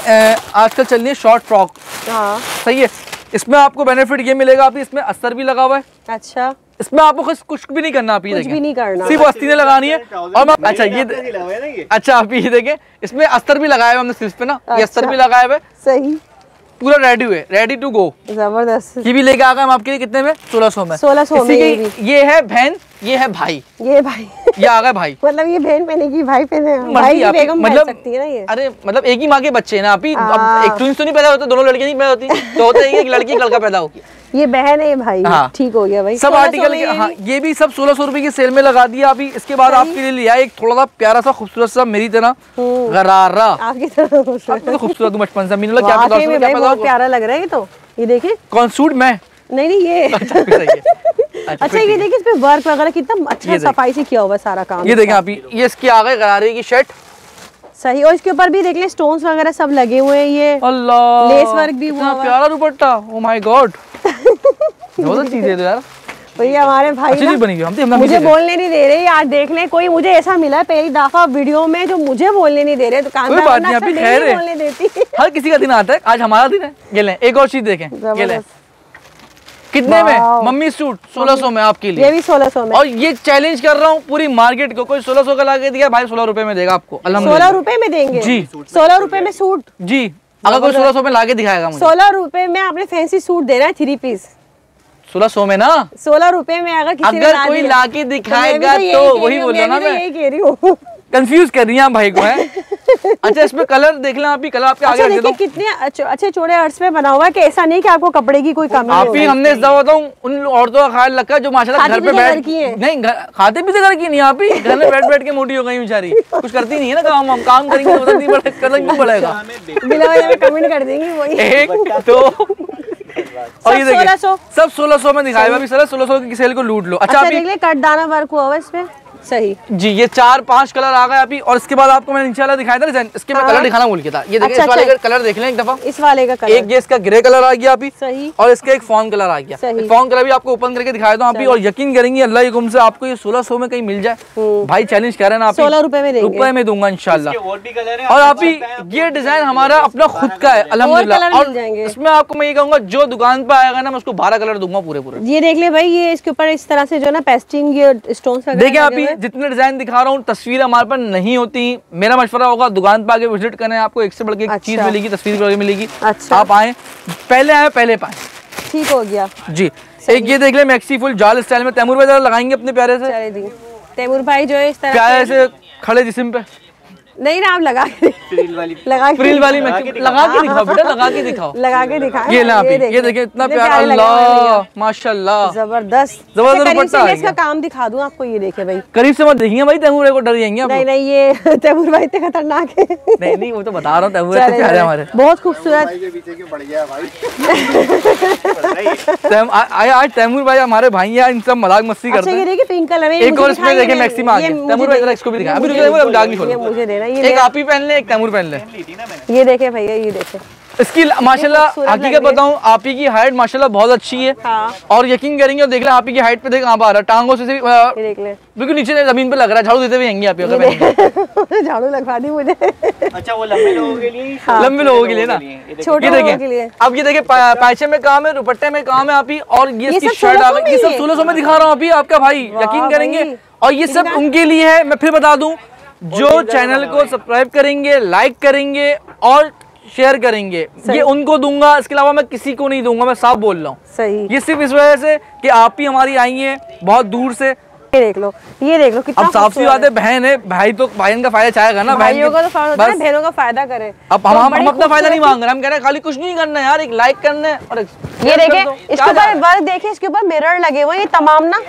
आजकल चल रही है शॉर्ट फ्रॉक, सही है, इसमें आपको बेनिफिट ये मिलेगा आप इसमें अस्तर भी लगा हुआ है। अच्छा, इसमें आपको कुछ भी नहीं करना, आप ये कुछ भी नहीं करना, सिर्फ अस्तीनें लगानी है। और मैं अच्छा ये अच्छा आप ये देखें, इसमें अस्तर भी लगाया हुआ हमने सिर्फ पे ना, ये अस्तर भी लगाया हुआ है, सही, पूरा रेडी हुए, रेडी टू गो, जबरदस्त। ये भी लेके आ गए हम आपके लिए कितने में? 1600 में। 1600 में। ये है बहन, ये है भाई, ये भाई ये आ गए भाई। मतलब ये बहन पहने की भाई पहने, भाई की बेगम पहन सकती है ना ये। अरे मतलब एक ही माँ के बच्चे हैं ना अभी, अब एक ट्विंस तो नहीं पैदा होते, दोनों लड़कियां नहीं पैदा होती, तो होता है एक लड़की एक लड़का पैदा हो। ये बहन है ये भाई। हाँ। ठीक हो गया भाई। सब आर्टिकल के, हाँ ये भी सब 1600 रुपए की सेल में लगा दिया अभी। इसके बाद आपके लिए लिया एक थोड़ा सा प्यारा सा खूबसूरत सा मेरी तरह गरारा। आपकी तरह तो खूबसूरत बचपन से मैंने क्या पता बहुत प्यारा लग रहा है ये तो। ये देखिए कौन सूट में नहीं ये अच्छा ये देखिए इस पे वर्क वगैरह कितना अच्छा सफाई से किया हुआ सारा काम। ये देखें आप, ये इसकी आ गए गरारे की शर्ट सही, और इसके ऊपर भी देख ले स्टोन्स वगैरह सब लगे हुए हैं। ये अल्लाह लेस वर्क भी हुआ है, प्यारा दुपट्टा। ओ माय गॉड बहुत चीज है यार। भैया हमारे भाई ना बनी हुई, मुझे बोलने नहीं दे रहे यार। देख ले कोई मुझे ऐसा मिला है पहली दफा वीडियो में जो मुझे बोलने नहीं दे रहे। दुकानदार ना अच्छा नहीं बोलने देती। हर किसी का दिन आता है, आज हमारा दिन है। ये लें एक और चीज देखें, ये लें कितने में मम्मी सूट 1600 में आपके लिए। ये भी 1600 में। और ये चैलेंज कर रहा हूँ पूरी मार्केट को, कोई 1600 का लाके दिया भाई 16 रुपए में देगा आपको। 16 रुपए में देंगे जी, 16 रुपए में सूट जी। अगर कोई 1600 में लाके दिखाएगा मुझे 16 रुपए में आपने फैंसी सूट देना है 3 पीस 1600 में ना। 16 रुपए में अगर किसी ने कोई लाके दिखाएगा तो वही बोल रहा ना मैं, यही कह रही हूँ। कंफ्यूज कर रही हैं भाई को है। अच्छा इसमें कलर देख लें आप ही, कलर आपके आगे देखिए कितने अच्छे चौड़े अर्ट्स में बना हुआ है कि ऐसा नहीं कि आपको कपड़े की कोई कमी आप ही। हमने इस दफा बताऊं उन औरतों का ख्याल रखा जो माशाल्लाह घर पे बैठ नहीं खाते पीते घर की नहीं, आप ही घर में बैठ बैठ के मोटी हो गई बेचारी, कुछ करती नहीं है ना काम। हम काम करेंगे तो कदम क्यों बढ़ेगा, बिना वजह में कमेंट कर देंगी वही। एक तो और ये देखिए सब 1600 में दिखाया अभी। 1600 की सेल को लूट लो। अच्छा देख ले कटदाना वर्क हुआ हुआ इसमें सही जी। ये 4-5 कलर आ गए अभी। और इसके बाद आपको मैंने इंशाल्लाह दिखाया था डिजाइन, इसके मैं कलर दिखाना भूल गया था। ये देखिए इस वाले का कलर देख लें एक दफा। इस वाले का कलर एक ये इसका ग्रे कलर आ गया अभी सही, और इसका एक फॉन कलर आ गया। फॉन कलर भी आपको ओपन करके दिखाया था अभी। और यकीन करेंगे अल्लाह के हुक्म से आपको ये 1600 में कहीं मिल जाए भाई, चैलेंज कर रहे हैं ना आप 16 रुपए में दूंगा इंशाल्लाह। और आप ये डिजाइन हमारा अपना खुद का है अल्हम्दुलिल्लाह। और इसमें आपको मैं ये कहूंगा जो दुकान पे आएगा ना मैं उसको 12 कलर दूंगा पूरे। ये देख ले भाई, ये इसके ऊपर इस तरह से जो ना पेस्टिंग ये स्टोन्स वगैरह देखिए आप जितने डिजाइन दिखा रहा हूँ तस्वीर हमारे पास नहीं होती। मेरा मशवरा होगा दुकान पे आके विजिट करें, आपको एक से बढ़ के एक चीज मिलेगी, तस्वीर मिलेगी। अच्छा। आप आए पहले आए पहले पाए। ठीक हो गया जी। एक ये देख ले मैक्सी फुल जाल स्टाइल में तैमूर भाई लगाएंगे अपने प्यारे से। तैमूर भाई जो है इस तरह प्यारे से खड़े जिस्म पे नहीं ना आप लगा के फ्रिल वाली लगा के दिखाओ बेटा, लगा के दिखाओ, लगा के दिखाओ। ये ला ये देखिए इतना प्यारा, अल्लाह माशाल्लाह जबरदस्त दुपट्टा है। इसका काम दिखा दूं आपको, ये देखे भाई करीब से मत देखिए भाई, तैमूर को डर जाएंगे आप। नहीं ये तैमूर भाई इतने खतरनाक है। नहीं वो तो बता रहा हूँ, तैमूर इतने प्यारे हमारे, बहुत खूबसूरत। आज तैमूर भाई हमारे भाई हैं, इन सब मजाक मस्ती करते हैं। ये देखिए पिंक कलर में एक और इसमें देखिए मैक्सी में आ गया। तैमूर भाई जरा इसको भी दिखा, अभी मुझे देना। एक आप ही पहन ले, एक तैमूर पहन ले। ये देखे भैया, ये देखे इसकी माशाल्लाह हकीकत बताऊं आप ही की हाइट माशाल्लाह बहुत अच्छी है। हाँ। और यकीन करेंगे देख ले आप ही की हाइट पे देख कहां आ रहा है, टांगों से देख ले बिल्कुल नीचे जमीन पे लग रहा है। झाड़ू देते हुए आएंगे आप ही। झाड़ू लगवा दी मुझे। अच्छा वो लंबे लोगों के लिए, लंबे लोगों के लिए ना, छोटे लोगों के लिए। अब ये देखिए पैचे में काम है, दुपट्टे में काम है आप ही। और ये शर्ट आ गई, ये सब 1600 में दिखा रहा हूँ अभी आपका भाई, यकीन करेंगे। और ये सब उनके लिए है, मैं फिर बता दूं जो चैनल को सब्सक्राइब करेंगे, लाइक करेंगे और शेयर करेंगे, ये उनको दूंगा। इसके अलावा मैं किसी को नहीं दूंगा, मैं साफ बोल रहा हूँ। सही। ये सिर्फ इस वजह से कि आप ही हमारी आई हैं बहुत दूर से। ये देख लो कितना। अब साफ सी बात है, बहन है, भाई तो भाई का फायदा चाहेगा ना, भाइयों का तो फायदा होता है, बहनों का फायदा करे। अब हम अपना फायदा नहीं मांग रहे, हम कह रहे हैं खाली कुछ नहीं करना यार, एक लाइक करना है और ये देखे इसके ऊपर वर्क, देखे इसके ऊपर मिरर लगे हुए ये तमाम ना,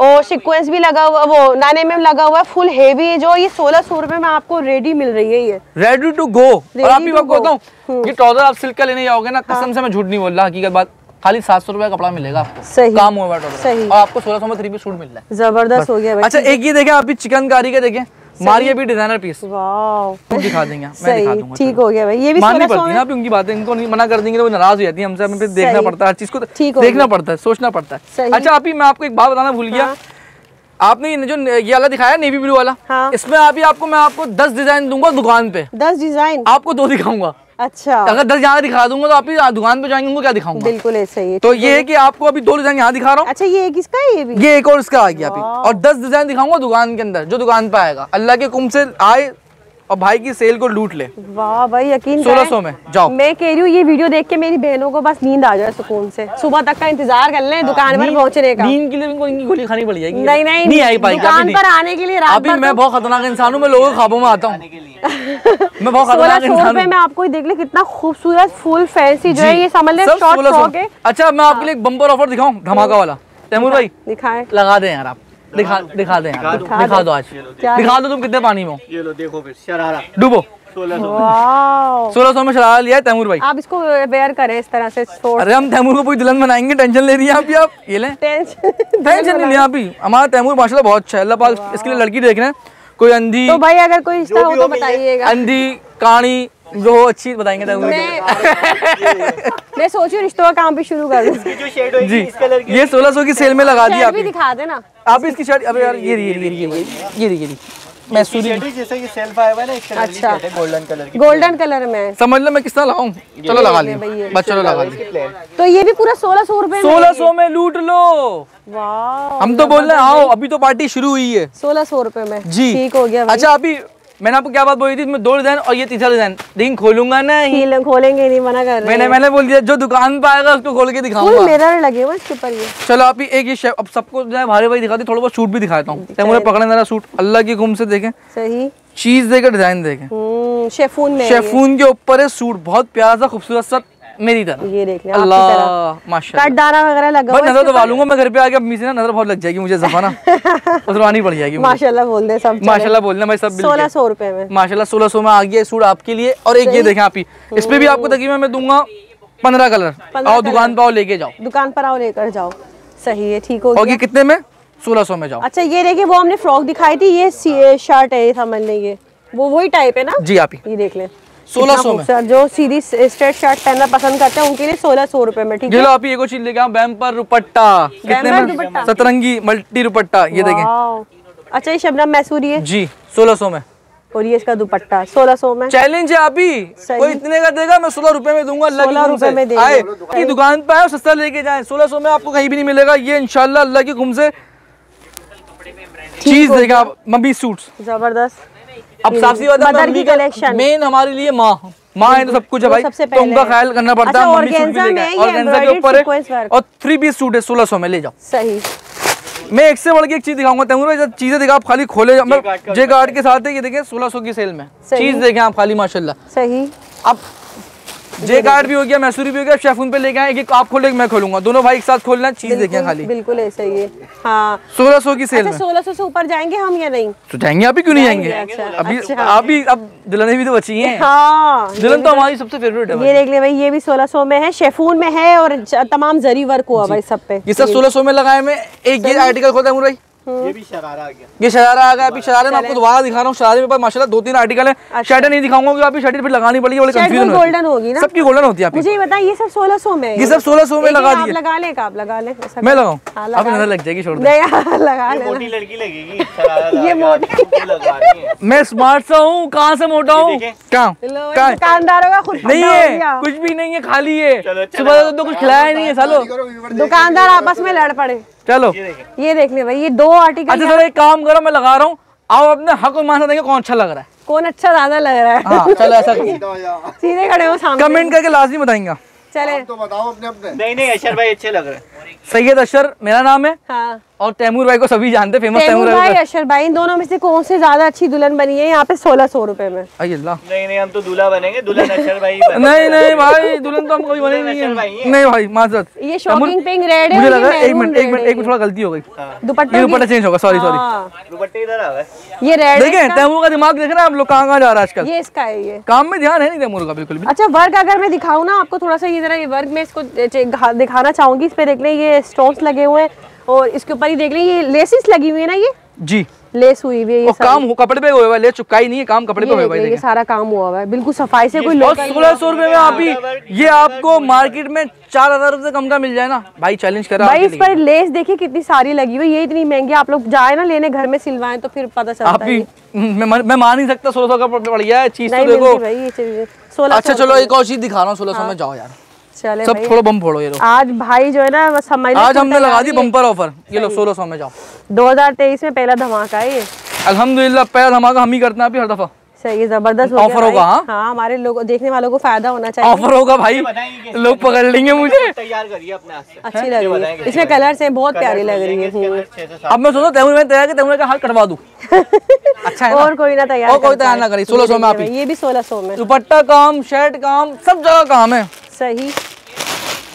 और सीक्वेंस भी लगा हुआ, वो 9mm लगा हुआ है, फुल हेवी। जो ये 1600 रुपए में आपको रेडी मिल रही है, ये रेडी टू गो। और आप ही आपको बताऊं ये ट्राउजर आप सिल्क का लेने जाओगे ना, कसम से मैं झूठ नहीं बोल रहा, हकीकत बात, खाली 700 रुपए का कपड़ा मिलेगा आपको। सही काम हुआ सही। और आपको 1600 में 3 पीस सूट मिल रहा है, जबरदस्त हो गया भाई। अच्छा एक ये देखें आप भी चिकनकारी के देखें, मारिए भी डिजाइनर पीस, वाह दिखा देंगे, मैं दिखा दूंगा। ठीक हो गया भाई, ये भी माननी पड़ती है ना उनकी बातें, इनको नहीं मना कर देंगे तो वो नाराज हो जाती है हमसे, हमें फिर देखना पड़ता है, हर चीज को देखना पड़ता है, सोचना पड़ता है। अच्छा आप ही मैं आपको एक बात बताना भूल गया, आपने जो ये वाला दिखाया नेवी ब्लू वाला, इसमें अभी मैं आपको 10 डिजाइन दूंगा दुकान पे। 10 डिजाइन आपको 2 दिखाऊंगा। अच्छा, अगर 10 यहाँ दिखा दूंगा तो आप ही दुकान पे जाएंगे, उनको क्या दिखाऊंगा? बिल्कुल ऐसा ही है। तो ये है कि आपको अभी 2 डिजाइन यहाँ दिखा रहा हूँ। अच्छा ये किसका है? ये भी ये एक और इसका आ गया अभी, और 10 डिजाइन दिखाऊंगा दुकान के अंदर, जो दुकान पे आएगा अल्लाह के हुक्म से आए और भाई की सेल को लूट ले। वाह भाई, यकीन 1600 में जाओ। मैं कह रही हूँ ये वीडियो देख के मेरी बहनों को बस नींद आ जाए सुकून से, सुबह तक का इंतजार कर लें दुकान पर पहुंचने का। नींद के लिए इनको इनकी गोली खानी पड़ जाएगी। नहीं आई पाएगी दुकान पर आने के लिए। अभी मैं बहुत खतरनाक इंसान हूँ, मैं लोगों के ख्वाबों में आता हूँ। मैं बहुत खतरनाक इंसान हूँ। 1600 रुपए में आपको देख ले कितना खूबसूरत फुल फैंसी जो है ये समझ ले शॉर्ट फ्रॉक है। अच्छा मैं आपके लिए एक बम्पर ऑफर दिखाऊं धमाका वाला। तैमूर भाई दिखाएं, लगा दें यार आप, दिखा दें यार, दिखा दो आज, दिखा दो तुम कितने पानी में हो। ये लो देखो फिर शरारा डूबो। 1600 में शरारा लिया है तैमूर भाई। आप इसको वेयर करें इस तरह से। अरे हम तैमूर को पूरी दुल्हन बनाएंगे, टेंशन ले रही है अभी आप। ये लें टेंशन नहीं लिया अभी। हमारा तैमूर माशाल्लाह बहुत अच्छा है, अल्लाह पाक इसके लिए लड़की देख रहे हैं। कोई अंधी तो भाई अगर कोई रिश्ता हो तो बताइएगा। अंधी काणी जो हो अच्छी बताएंगे तैमूर। मैं सोच रही हूँ रिश्तों का काम भी शुरू कर दूं। जो शेड होगी जी इस कलर की, ये 1600 की सेल में लगा दी शर्ट आप। भी दिखा देना आप इसकी शर्ट। अबे यार ये मैसूरी जैसे कि सेल्फ आया हुआ है ना, इस कलर की अच्छा। शर्ट है, गोल्डन कलर की। गोल्डन कलर में समझ लो मैं किस तरह लगाऊं। चलो लगा लिया बस, चलो लगा लिया। तो ये भी पूरा 1600 रुपए में। 1600 में लूट लो। वाह, हम तो बोल रहे हैं आओ, अभी तो पार्टी शुरू हुई है। 1600 रुपए में जी ठीक हो गया भाई। अच्छा अभी मैंने आपको क्या बात बोली थी, इसमें 2 डिजाइन और ये तीसरा डिजाइन, लेकिन खोलूंगा नहीं। खोलेंगे नहीं, मना कर रहे हैं। मैंने बोल दिया जो दुकान पे आएगा उसको खोल के फुल दिखाऊंगा। मिरर लगे हुए इसके ऊपर ये। चलो आप ही एक ये अब सबको जो है भारी भारी दिखाती, थोड़ा बहुत सूट भी दिखाता हूँ। तैमूर पकड़ने जरा सूट, अल्लाह की हुक्म से देखें, सही चीज देकर डिजाइन देखें। शेफून में, शेफून के ऊपर है सूट, बहुत प्यारा सा खूबसूरत सा मेरी तरह। ये देख लें अल्लाह माशाल्लाह। कटदाना वगैरह लगा भाई नजर दबा लूंगा मैं घर पे आके, अम्मी से ना नजर बहुत लग जाएगी मुझे, जफा ना उतरवानी पड़ जाएगी। माशाल्लाह बोल दे सब, माशाल्लाह बोलना भाई सब। 1600 रुपए में माशाल्लाह 1600 में आ गया सूट आपके लिए। और एक ये देखें आप ही, इस पे भी आपको तकरीबन मैं दूंगा 15 कलर। आओ दुकान पे आओ, लेके जाओ, दुकान पर आओ लेकर जाओ। सही है, ठीक हो गया। और ये कितने में? 1600 में जाओ। अच्छा ये देखिए वो हमने फ्रॉक दिखाई थी, ये शर्ट है, ये समझ लेंगे वो वही टाइप है ना जी। आप ही ये देख लें 1600 में, जो सीधी स्ट्रेट शर्ट पहनना पसंद करते हैं उनके लिए 1600 रुपए में। ठीक है, आप ही एक और चीज लेके आओ, बैम्पर दुपट्टा कितने में? सतरंगी मल्टी दुपट्टा, ये देखें। अच्छा ये शबनम मैसूरी है जी 1600 में, और ये इसका दुपट्टा 1600 में। चैलेंज है आप ही, कोई इतने का देगा मैं 16 रुपए में दूंगा। अल्लाह की 16 रुपए में देंगे। आए की दुकान पे आए सस्ता लेके जाए, 1600 में आपको कहीं भी नहीं मिलेगा ये इंशाल्लाह अल्लाह की हुक्म से। चीज देगा आप, मम्मी सूट्स जबरदस्त। अब साफ सी बात है, मदर की कलेक्शन मेन हमारे लिए माँ है तो सब कुछ है भाई, तो उनका ख्याल करना पड़ता है। मम्मी सूट भी लेके आए, ऑर्गेन्जा के ऊपर है और 3 पीस सूट है 1600 में, ले जाओ। सही। मैं एक से बढ़ के एक चीज दिखाऊंगा तैमूर भाई, जब चीजें देखा आप खाली खोले जे गार्ड के साथ है, ये देखें 1600 की सेल में चीज देखें आप खाली माशाल्लाह। सही। अब जे गार्ड भी हो गया, मैसूरी भी हो गया, शेफून पे लेके आए, एक आप खोले मैं खोलूंगा, दोनों भाई एक साथ खोलना। चीज देखें खाली, बिल्कुल ऐसा ही है। हाँ 1600 की सेल में। 1600 से ऊपर जाएंगे हम या नहीं? तो जाएंगे, अभी क्यों नहीं जाएंगे? अभी अब दुल्हन भी तो बची है। हाँ दुल्हन तो हमारी सबसे फेवरेट है। ये देख ले भाई, ये भी 1600 में है, शेफून में है और तमाम जरी वर्क हुआ भाई सब पे। ये सब 1600 में लगाए। मैं एक ये आर्टिकल खोलता हूँ भाई, ये भी शरारा आ गया। ये शरारा आ गया। अभी शरारे में आपको दोबारा दिखा रहा हूँ। शरारे में माशाल्लाह 2-3 आर्टिकल है। शर्ट नहीं दिखाऊंगा क्योंकि आप शर्ट फिर लगानी पड़ेगी, बड़ी कंफ्यूजन गोल्डन होगी ना, सबकी गोल्डन होती है। मुझे ये बताइए, ये सब 1600 में, ये सब 1600 में लगा दिए। लगा ले, आप लगा ले। मैं लगाऊं? आप नजर लग जाएगी, छोड़ दो। लगा ले, मोटी लड़की लगेगी शरारा। ये मोटी, मैं स्मार्ट सा हूँ, कहाँ से मोटा हूँ? कहाँ दुकानदारों का खुद नहीं है, कुछ भी नहीं है, खाली है। सुबह तो कुछ खिलाया नहीं है सालो। दुकानदार आपस में लड़ पड़े। चलो ये देख ले भाई, ये 2 आर्टिकल। अच्छा सर एक काम करो, मैं लगा रहा हूँ, आओ अपने हक मान देंगे कौन अच्छा लग रहा है, कौन अच्छा ज्यादा लग रहा है। हाँ चलो ऐसा सीधे खड़े हो सामने, कमेंट करके लाजमी बताएंगे। चले तो बताओ अपने। नहीं अशर भाई अच्छे लग रहे हैं। सैयद अशर मेरा नाम है। हाँ। और तैमूर भाई को सभी जानते, फेमस तैमूर भाई, अशर भाई, इन दोनों में से कौन से ज्यादा अच्छी दुल्हन बनी है यहाँ पे 1600 रुपए में? अल्लाह नहीं हम तो दूल्हा बनेंगे, दुल्हन अशर भाई। नहीं भाई दुल्हन तो हम कभी बने नहीं है। नहीं भाई माजरत, ये शॉकिंग पिंक रेड है। मुझे लगा एक मिनट थोड़ा गलती हो गई, दुपट्टा चेंज होगा, सॉरी दुपट्टे इधर आ गए। ये रेड देखें तैमूर का दिमाग देख रहे हैं आप लोग, कहाँ जा रहा है आजकल। ये इसका है, ये काम में ध्यान है नहीं तैमूर का बिल्कुल भी। अच्छा वर्क अगर मैं दिखाऊँ ना आपको थोड़ा सा, ये जरा ये वर्क में इसको दिखाना चाहूंगी। इस पे देख लें, ये स्टोन्स लगे हुए हैं और इसके ऊपर ही देख लें ये लेसेस लगी हुई है ना, ये जी लेस हुई हुई है। ये काम कपड़े पे हुआ है, ले चुकाई नहीं है, काम कपड़े पे हुआ है। ये सारा काम हुआ है बिल्कुल सफाई से, कोई 1600 रुपए में आप ही ये आपको मार्केट में 4000 रुपए से कम का मिल जाए ना भाई, चैलेंज करा भाई। इस पर लेस देखिए कितनी सारी लगी हुई, ये इतनी महंगी। आप लोग जाए ना लेने, घर में सिलवाएं तो फिर पता चलता है। मैं मान नहीं सकता 1600 का पड़ गया है चीज, तो देखो भाई। अच्छा चलो एक और चीज दिखा रहा हूँ 1600 में, जाओ यार चले सब थोड़ा बम फोड़ो। ये लो आज भाई जो है ना बस आज हमने लगा दी बम्पर ऑफर, ये लो 1600 में जाओ। 2023 में पहला धमाका है ये, अल्हम्दुलिल्लाह पहला धमाका हम ही करते हैं अभी हर दफा। सही, जबरदस्त ऑफर होगा। हाँ, हमारे लोगों देखने वालों को फायदा होना चाहिए। ऑफर होगा भाई, लोग पकड़ लेंगे मुझे। तैयार करिए अपने हाथ से, अच्छी लग रही है, इसमें कलर से बहुत प्यारी लग रही है। अब मैं सोचा तैमूर में तैयार तैमूर का हाथ कटवा दूं। अच्छा है ना? और कोई ना तैयार, और कोई तैयार ना करे। 1600 में आप ही। ये भी 1600 में, दुपट्टा काम, शर्ट काम, सब जगह काम है। सही,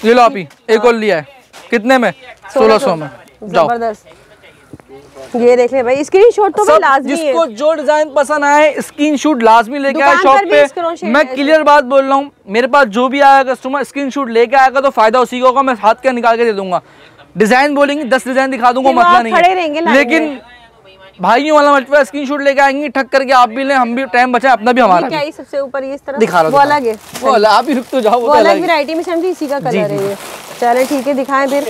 ये लो आप ही, एक और लिया है। कितने में? 1600 में। जाओ, जबरदस्त। ये देख ले भाई, स्क्रीनशॉट तो भाई लाजमी है। जिसको जो डिजाइन पसंद आए स्क्रीनशॉट लाजमी लेके आए दुकान शॉप पर भी पे। मैं क्लियर बात बोल रहा हूँ, मेरे पास जो भी आएगा कस्टमर स्क्रीनशॉट लेके आएगा तो फायदा उसी का होगा। मैं हाथ का निकाल के दे दूंगा। डिजाइन बोलेंगे 10 डिजाइन दिखा दूंगा, मसला नहीं है। लेकिन भाइयों वाला मजबूर स्क्रीनशॉट लेके आएंगे, ठक करके आप भी लें, हम भी टाइम बचाएं, अपना भी हमारा भी। सबसे ऊपर ये इस तरह दिखा रहा वो अलग है, वो अलग, आप ही रुक तो जाओ, वो अलग वैरायटी में समझी, इसी का कलर है ये। चले ठीक है, दिखाएं फिर।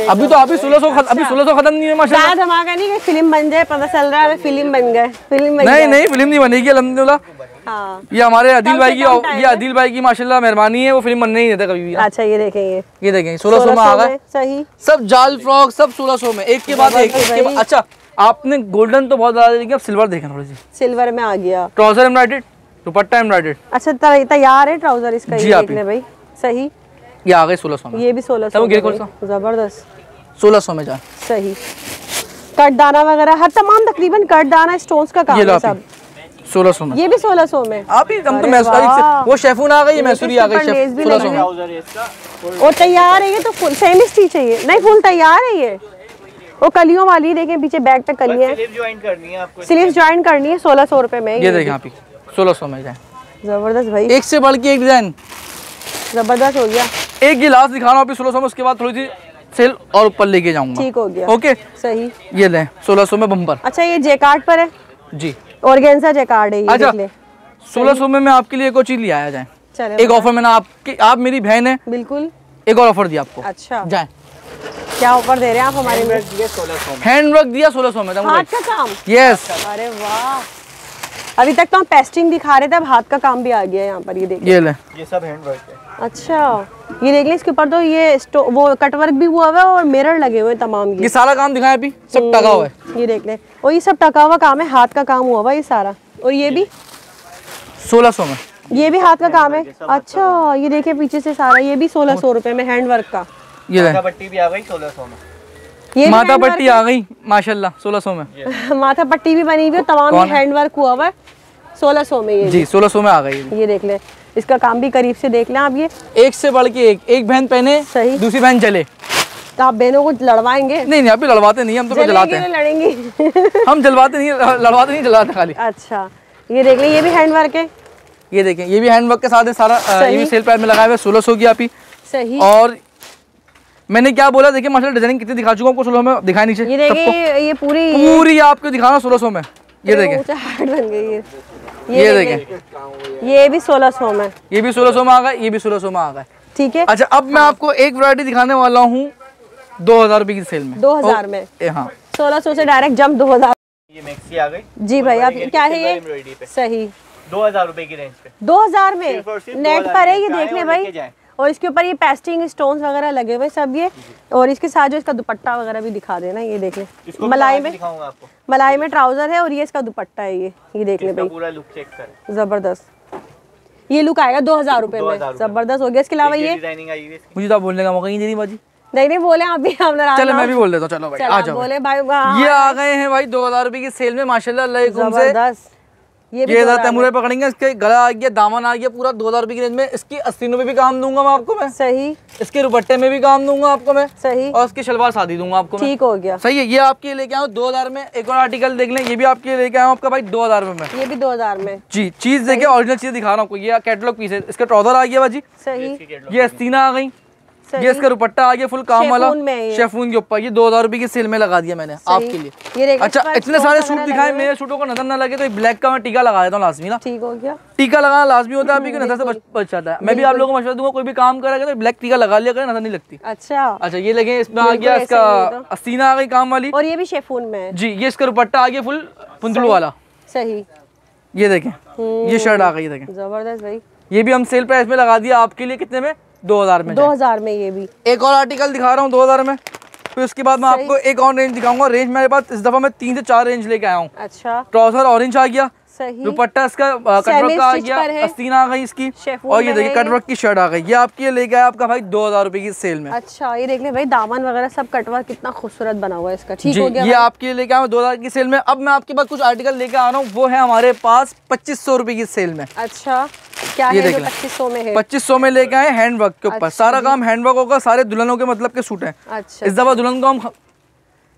अभी तो आप ही 1600 अभी 1600 खत्म नहीं है माशाल्लाह। धमाका नहीं कि फिल्म बन जाए, पता चल रहा है फिल्म बन गए, फिल्म बन नहीं नहीं, फिल्म नहीं बनेगी अल्हम्दुलिल्लाह। हाँ, ये हमारे आदिल भाई की, ये आदिल भाई की माशाल्लाह मेहरबानी है, वो फिल्म बनने नहीं देता कभी भी। अच्छा, ये देखेंगे, ये देखें 1600 में आ गए। सही, सब जाल फ्रॉक सब 1600 में, एक के बाद एक। अच्छा, आपने गोल्डन तो बहुत ज्यादा देखी, अब सिल्वर देखें थोड़ी सी। सिल्वर में आ गया, ट्राउजर एम्ब्रॉयडर्ड, दुपट्टा एम्ब्रॉयडर्ड। अच्छा, तैयार है ट्राउजर इसका, ये देख ले भाई। सही, ये आ गए 1600 में। ये भी 1600 जबरदस्त, 1600 में जा। सही, कटदाना वगैरह हर तमाम तकरीबन कटदाना स्टोन्स का काम है सब। 1600 में, ये भी 1600 में। आप ही हम तो मैसूरी, वो शेफून आ गई, मैसूरी आ गई, 1600 में। और तैयार है ये तो, फुल सेम स्टिच है ये, नहीं फुल तैयार है ये। वो कलियों वाली देखें, पीछे बैक पे कलियां, स्लीव ज्वाइन करनी है आपको, स्लीव्स ज्वाइन करनी है 1600 रुपए में। ये देखें आप ही 1600 में जाए। जबरदस्त भाई, एक से बढ़ के एक डिजाइन, जबरदस्त हो गया। एक गिलास दिखा रहा हूँ आप 1600 में, उसके बाद थोड़ी सी सेल और ऊपर लेके जाऊंगा। ठीक हो गया, ओके, सही। ये ले 1600 में बम्पर। अच्छा, ये जैकार्ड पर है जी, ऑर्गेन्जा जैकार्ड है ये। अच्छा, देख ले 1600 में मैं आपके लिए एक और चीज ले आया जाए। चले, एक ऑफर मैंने आपकी, आप मेरी बहन है, बिल्कुल एक और ऑफर दिया आपको। अच्छा, जाए, क्या ऑफर दे रहे हैं आप हमारे में? हैंड वर्क दिया 1600 में। हाथ का काम, यस। अरे वाह, अभी तक तो हम पेस्टिंग दिखा रहे थे, अब हाथ का काम भी आ गया यहाँ पर। ये देखिए, ये ले, ये सब हैंड वर्क है। अच्छा, ये देख लें, इसके ऊपर तो ये वो कटवर्क भी हुआ हुआ है और मिरर लगे हुए हैं तमाम। ये सारा काम दिखाया अभी, सब टका हुआ है। ये देख लें, और ये सब टका हुआ काम है, हाथ का काम हुआ हुआ ये सारा। और ये भी 1600 में, ये भी हाथ का काम है। अच्छा, ये देखिए पीछे से सारा, ये भी 1600 रुपए में हैंड वर्क का। ये ले, पट्टी भी आ गई 1600 में। ये माथा पट्टी आ गई माशाल्लाह 1600 में। माथा पट्टी भी बनी हुई है, तमाम हैंड वर्क हुआ हुआ है 1600 में। ये जी 1600 में आ गई। ये देख ले, इसका काम भी करीब से देख लें आप। ये एक से बढ़ के एक बहन पहने, सही, दूसरी बहन चले। तो आप बहनों को लड़वाएंगे? नहीं, आप भी लड़वाते नहीं, हम तो जलाते हैं। लड़ेंगे हम जलवाते नहीं, लड़वाते नहीं, जलाते खाली। अच्छा, ये देख लें, ये भी हैंड वर्क है। ये देखें, ये भी हैंड वर्क के साथ है सारा। ये भी सेल प्राइस में लगाए हुए 1600 की आप ही। सही, और मैंने क्या बोला, देखिए माशाल्लाह डिजाइनिंग कितनी दिखा चुका हूँ आपको 1600 में। दिखाई नीचे, ये देखिए, ये पूरी आपको दिखाना 1600 में। ये देखें, हार्ड बन गई है। ये देखें, ये भी 1600 में, ये भी 1600 में आ गया, ये भी 1600 में आ गया। ठीक है। अच्छा, अब मैं आपको एक वैरायटी दिखाने वाला हूँ 2000 रुपए की सेल में। 2000 में? हाँ, 1600 से डायरेक्ट जंप 2000। ये मैक्सी आ गई जी भाई, आप क्या है ये? सही, 2000 रुपए की रेंज पे, 2000 में सिर्फ और सिर्फ नेट 2000 पर है। ये में देख ले और भाई, लेके जाएं। और इसके ऊपर ये पेस्टिंग स्टोन्स वगैरह लगे हुए सब ये। और इसके साथ जो इसका दुपट्टा वगैरह भी दिखा देना। ये देख ले, मलाई में, दिखाऊंगा आपको। मलाई में ट्राउजर है और ये इसका दुपट्टा है। ये देख ले भाई, पूरा लुक चेक कर, जबरदस्त। ये लुक आएगा 2000 रुपए में, जबरदस्त हो गया। इसके अलावा ये डिजाइनिंग आई है। मुझे तो बोलने का मौका ही नहीं दी बाजी। नहीं बोले आप भी, हम नाराज चलो ना मैं भी बोल देता हूँ। चलो भाई आ जाओ। बोले भाई, ये आ गए हैं भाई 2000 रुपए की सेल में माशाल्लाह। जबरदस्त। ये तैमूर पकड़ेंगे, इसके गला आ गया, दामन आ गया, पूरा 2000 रुपए की रेंज में। इसकी आस्तीनों में भी काम दूंगा मैं आपको। मैं सही, इसके दुपट्टे में भी काम दूंगा आपको मैं। सही, और इसकी शलवार सादी दूंगा आपको। ठीक हो गया, सही है। ये आपके लेके आऊँ 2000 में। एक और आर्टिकल देख लें, ये भी आपके लेके आऊँ आपका भाई 2000 में। ये भी 2000 में। जी, चीज देखिए, ओरिजिनल चीज दिखा रहा हूँ आपको। ये कैटलॉग पीस है। इसका ट्राउजर आ गया बाजी, सही, ये आस्तीना आ गई, ये इसका दुपट्टा आ गया फुल काम वाला शेफून के ऊपर। ये 2000 रुपए की सेल में लगा दिया मैंने आपके लिए। अच्छा, इतने सारे सूट दिखाए, मेरे सूटों को नजर ना लगे तो ब्लैक का मैं टीका लगा देता हूँ लाजमी ना। ठीक हो गया, टीका लगाना लाजमी होता है, आपकी नजर से बच जाता है। मैं भी आप लोगों को मशवरा दूंगा, कोई भी काम करेगा तो ब्लैक टीका लगा लिया करें, नजर नहीं लगती। अच्छा, ये लगे, इसमें आ गया इसका आस्तीना आ गई काम वाली, और ये भी शेफून में जी। ये इसका दुपट्टा आ गया फुल पुंदलू वाला। सही, ये देखें, ये शर्ट आ गई, देखें जबरदस्त भाई। ये भी हम सेल प्राइस में लगा दिया आपके लिए। कितने में? 2000 में। 2000 में। ये भी एक और आर्टिकल दिखा रहा हूँ 2000 में। फिर उसके बाद मैं आपको एक और रेंज दिखाऊंगा। रेंज मेरे पास इस दफा मैं 3 से 4 रेंज लेके आया हूँ। अच्छा, ट्राउजर ऑरेंज आ गया, सही। दुपट्टा इसका कटवर्क का आ गया, आस्तीन आ गई इसकी, और ये देखिए कटवर्क की शर्ट आ गई। ये आपके ले गया आपका भाई 2000 रुपए की सेल में। अच्छा, ये देख ले भाई, दामन वगैरह सब कटवर्क कितना खूबसूरत बना हुआ है इसका। ठीक हो गया, ये आपके लेके आया 2000 की सेल में। अब मैं आपके पास कुछ आर्टिकल लेके आ रहा हूँ, वो है हमारे पास 2500 रुपए की सेल में। अच्छा, क्या ये है देख जो 2500 में है? 2500 में लेके आए हैंडवर्क के ऊपर। सारा काम हैंडवर्क होगा, सारे दुल्हनों के मतलब के सूट हैं। अच्छा, इस दफा दुल्हन को हम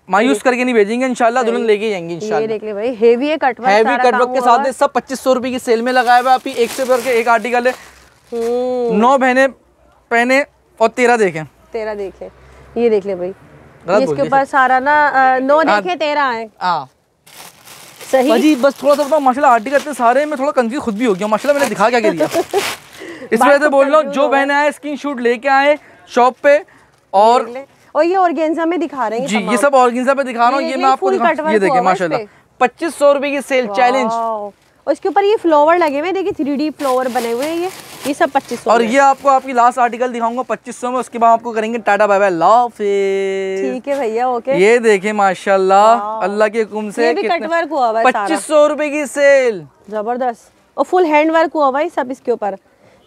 मायूस करके नहीं भेजेंगे, इंशाल्लाह दुल्हन लेके जाएंगे इंशाल्लाह। ये देख ले भाई, हेवी है कटवर्क, हैवी कटवर्क के साथ सब 2500 रुपए की सेल में लगाया हुआ है। आपकी एक से बढ़ के एक आर्टिकल है। 9 बहने पहने और 13 देखें। 13 देखे, ये देख ले भाई, इसके ऊपर सारा ना 9 देखे 13 है। सही जी, बस थोड़ा सा माशाल्लाह आर्टिकल इतने सारे में थोड़ा कंफ्यूज खुद भी हो गया माशाल्लाह, मैंने दिखा क्या दिया। इस वजह से बोल रहा हूँ, जो बहने आए स्क्रीनशॉट लेके आए शॉप पे। और ये ऑर्गेन्जा में दिखा रहे हैं जी, ये सब ऑर्गेन्जा पे दिखा रहा हूँ। ये मैं आपको ये देखिए माशाल्लाह 2500 रुपए की सेल चैलेंज। और इसके ऊपर ये फ्लावर लगे हुए, देखिए 3D फ्लावर बने हुए हैं। ये सब 2500। और ये आपको आपकी लास्ट आर्टिकल दिखाऊंगा 2500 में। उसके बाद आपको करेंगे टाटा बाय बाय, अल्लाह हाफिज़। ठीक है भैया, ओके। ये देखें माशाल्लाह अल्लाह के हुक्म से कटवर्क हुआ हुआ है, 2500 रुपए की सेल, जबरदस्त। और फुल हैंड वर्क हुआ भाई सब इसके ऊपर।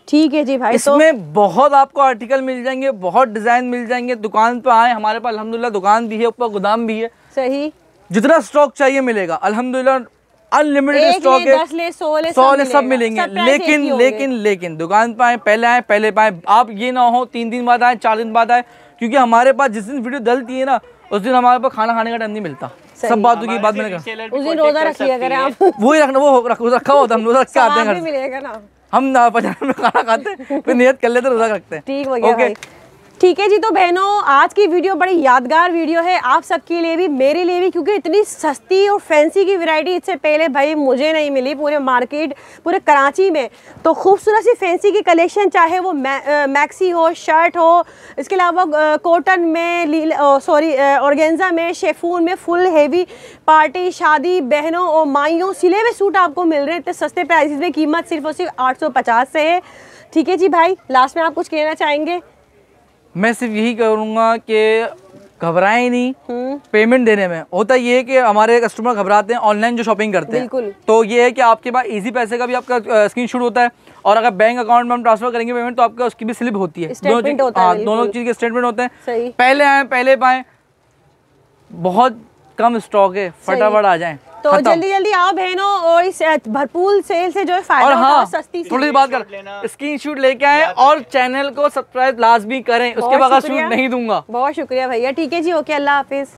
ठीक है जी भाई, इसमें बहुत आपको आर्टिकल मिल जाएंगे, बहुत डिजाइन मिल जाएंगे। दुकान पे आए, हमारे पास अल्हम्दुलिल्लाह दुकान भी है, ऊपर गोदाम भी है। सही, जितना स्टॉक चाहिए मिलेगा अल्हम्दुलिल्लाह, अनलिमिटेड स्टॉक है। 10 ले 100 ले सब मिलेंगे। लेकिन दुकान पे आए, पहले पाए। आप ये ना हो 3 दिन बाद आए, 4 दिन बाद आए, क्योंकि हमारे पास जिस दिन वीडियो डलती है ना, उस दिन हमारे पास खाना खाने का टाइम नहीं मिलता। सब बातों की बात मैंने कहा, उस दिन रोजा रख लिया करें आप। वही रखना, वो रखा होता, हम रोजा क्या आते हैं घर से। मिलेगा ना, हम ना पजामे में खाना खाते फिर नियत कर लेते, रोजा रखते हैं। ठीक हो गया भाई। ठीक है जी, तो बहनों आज की वीडियो बड़ी यादगार वीडियो है आप सबके लिए भी, मेरे लिए भी, क्योंकि इतनी सस्ती और फैंसी की वैरायटी इससे पहले भाई मुझे नहीं मिली पूरे मार्केट, पूरे कराची में। तो खूबसूरत सी फैंसी की कलेक्शन, चाहे वो मैक्सी हो, शर्ट हो, इसके अलावा कॉटन में, ऑर्गेन्जा में, शेफून में, फुल हेवी पार्टी, शादी, बहनों और माइयों सिले हुए सूट आपको मिल रहे हैं इतने सस्ते प्राइसेस में। कीमत सिर्फ और सिर्फ 850 से है। ठीक है जी भाई, लास्ट में आप कुछ कहना चाहेंगे? मैं सिर्फ यही करूँगा कि घबराएं नहीं पेमेंट देने में। होता ये है कि हमारे कस्टमर घबराते हैं ऑनलाइन जो शॉपिंग करते हैं, तो ये है कि आपके पास इजी पैसे का भी आपका स्क्रीनशॉट होता है, और अगर बैंक अकाउंट में हम ट्रांसफर करेंगे पेमेंट तो आपका उसकी भी स्लिप होती है। दोनों चीज़ के स्टेटमेंट होते हैं। पहले आए पहले पाएँ, बहुत कम स्टॉक है, फटाफट आ जाएं। तो जल्दी जल्दी आओ बहनों, और इस भरपूर सेल से जो है फायदा और हाँ, सस्ती थोड़ी सी बात कर, स्क्रीनशॉट लेके आए और चैनल को सब्सक्राइब लाजमी करें, उसके बगैर शूट नहीं दूंगा। बहुत शुक्रिया भैया। ठीक है जी, ओके, अल्लाह हाफिज।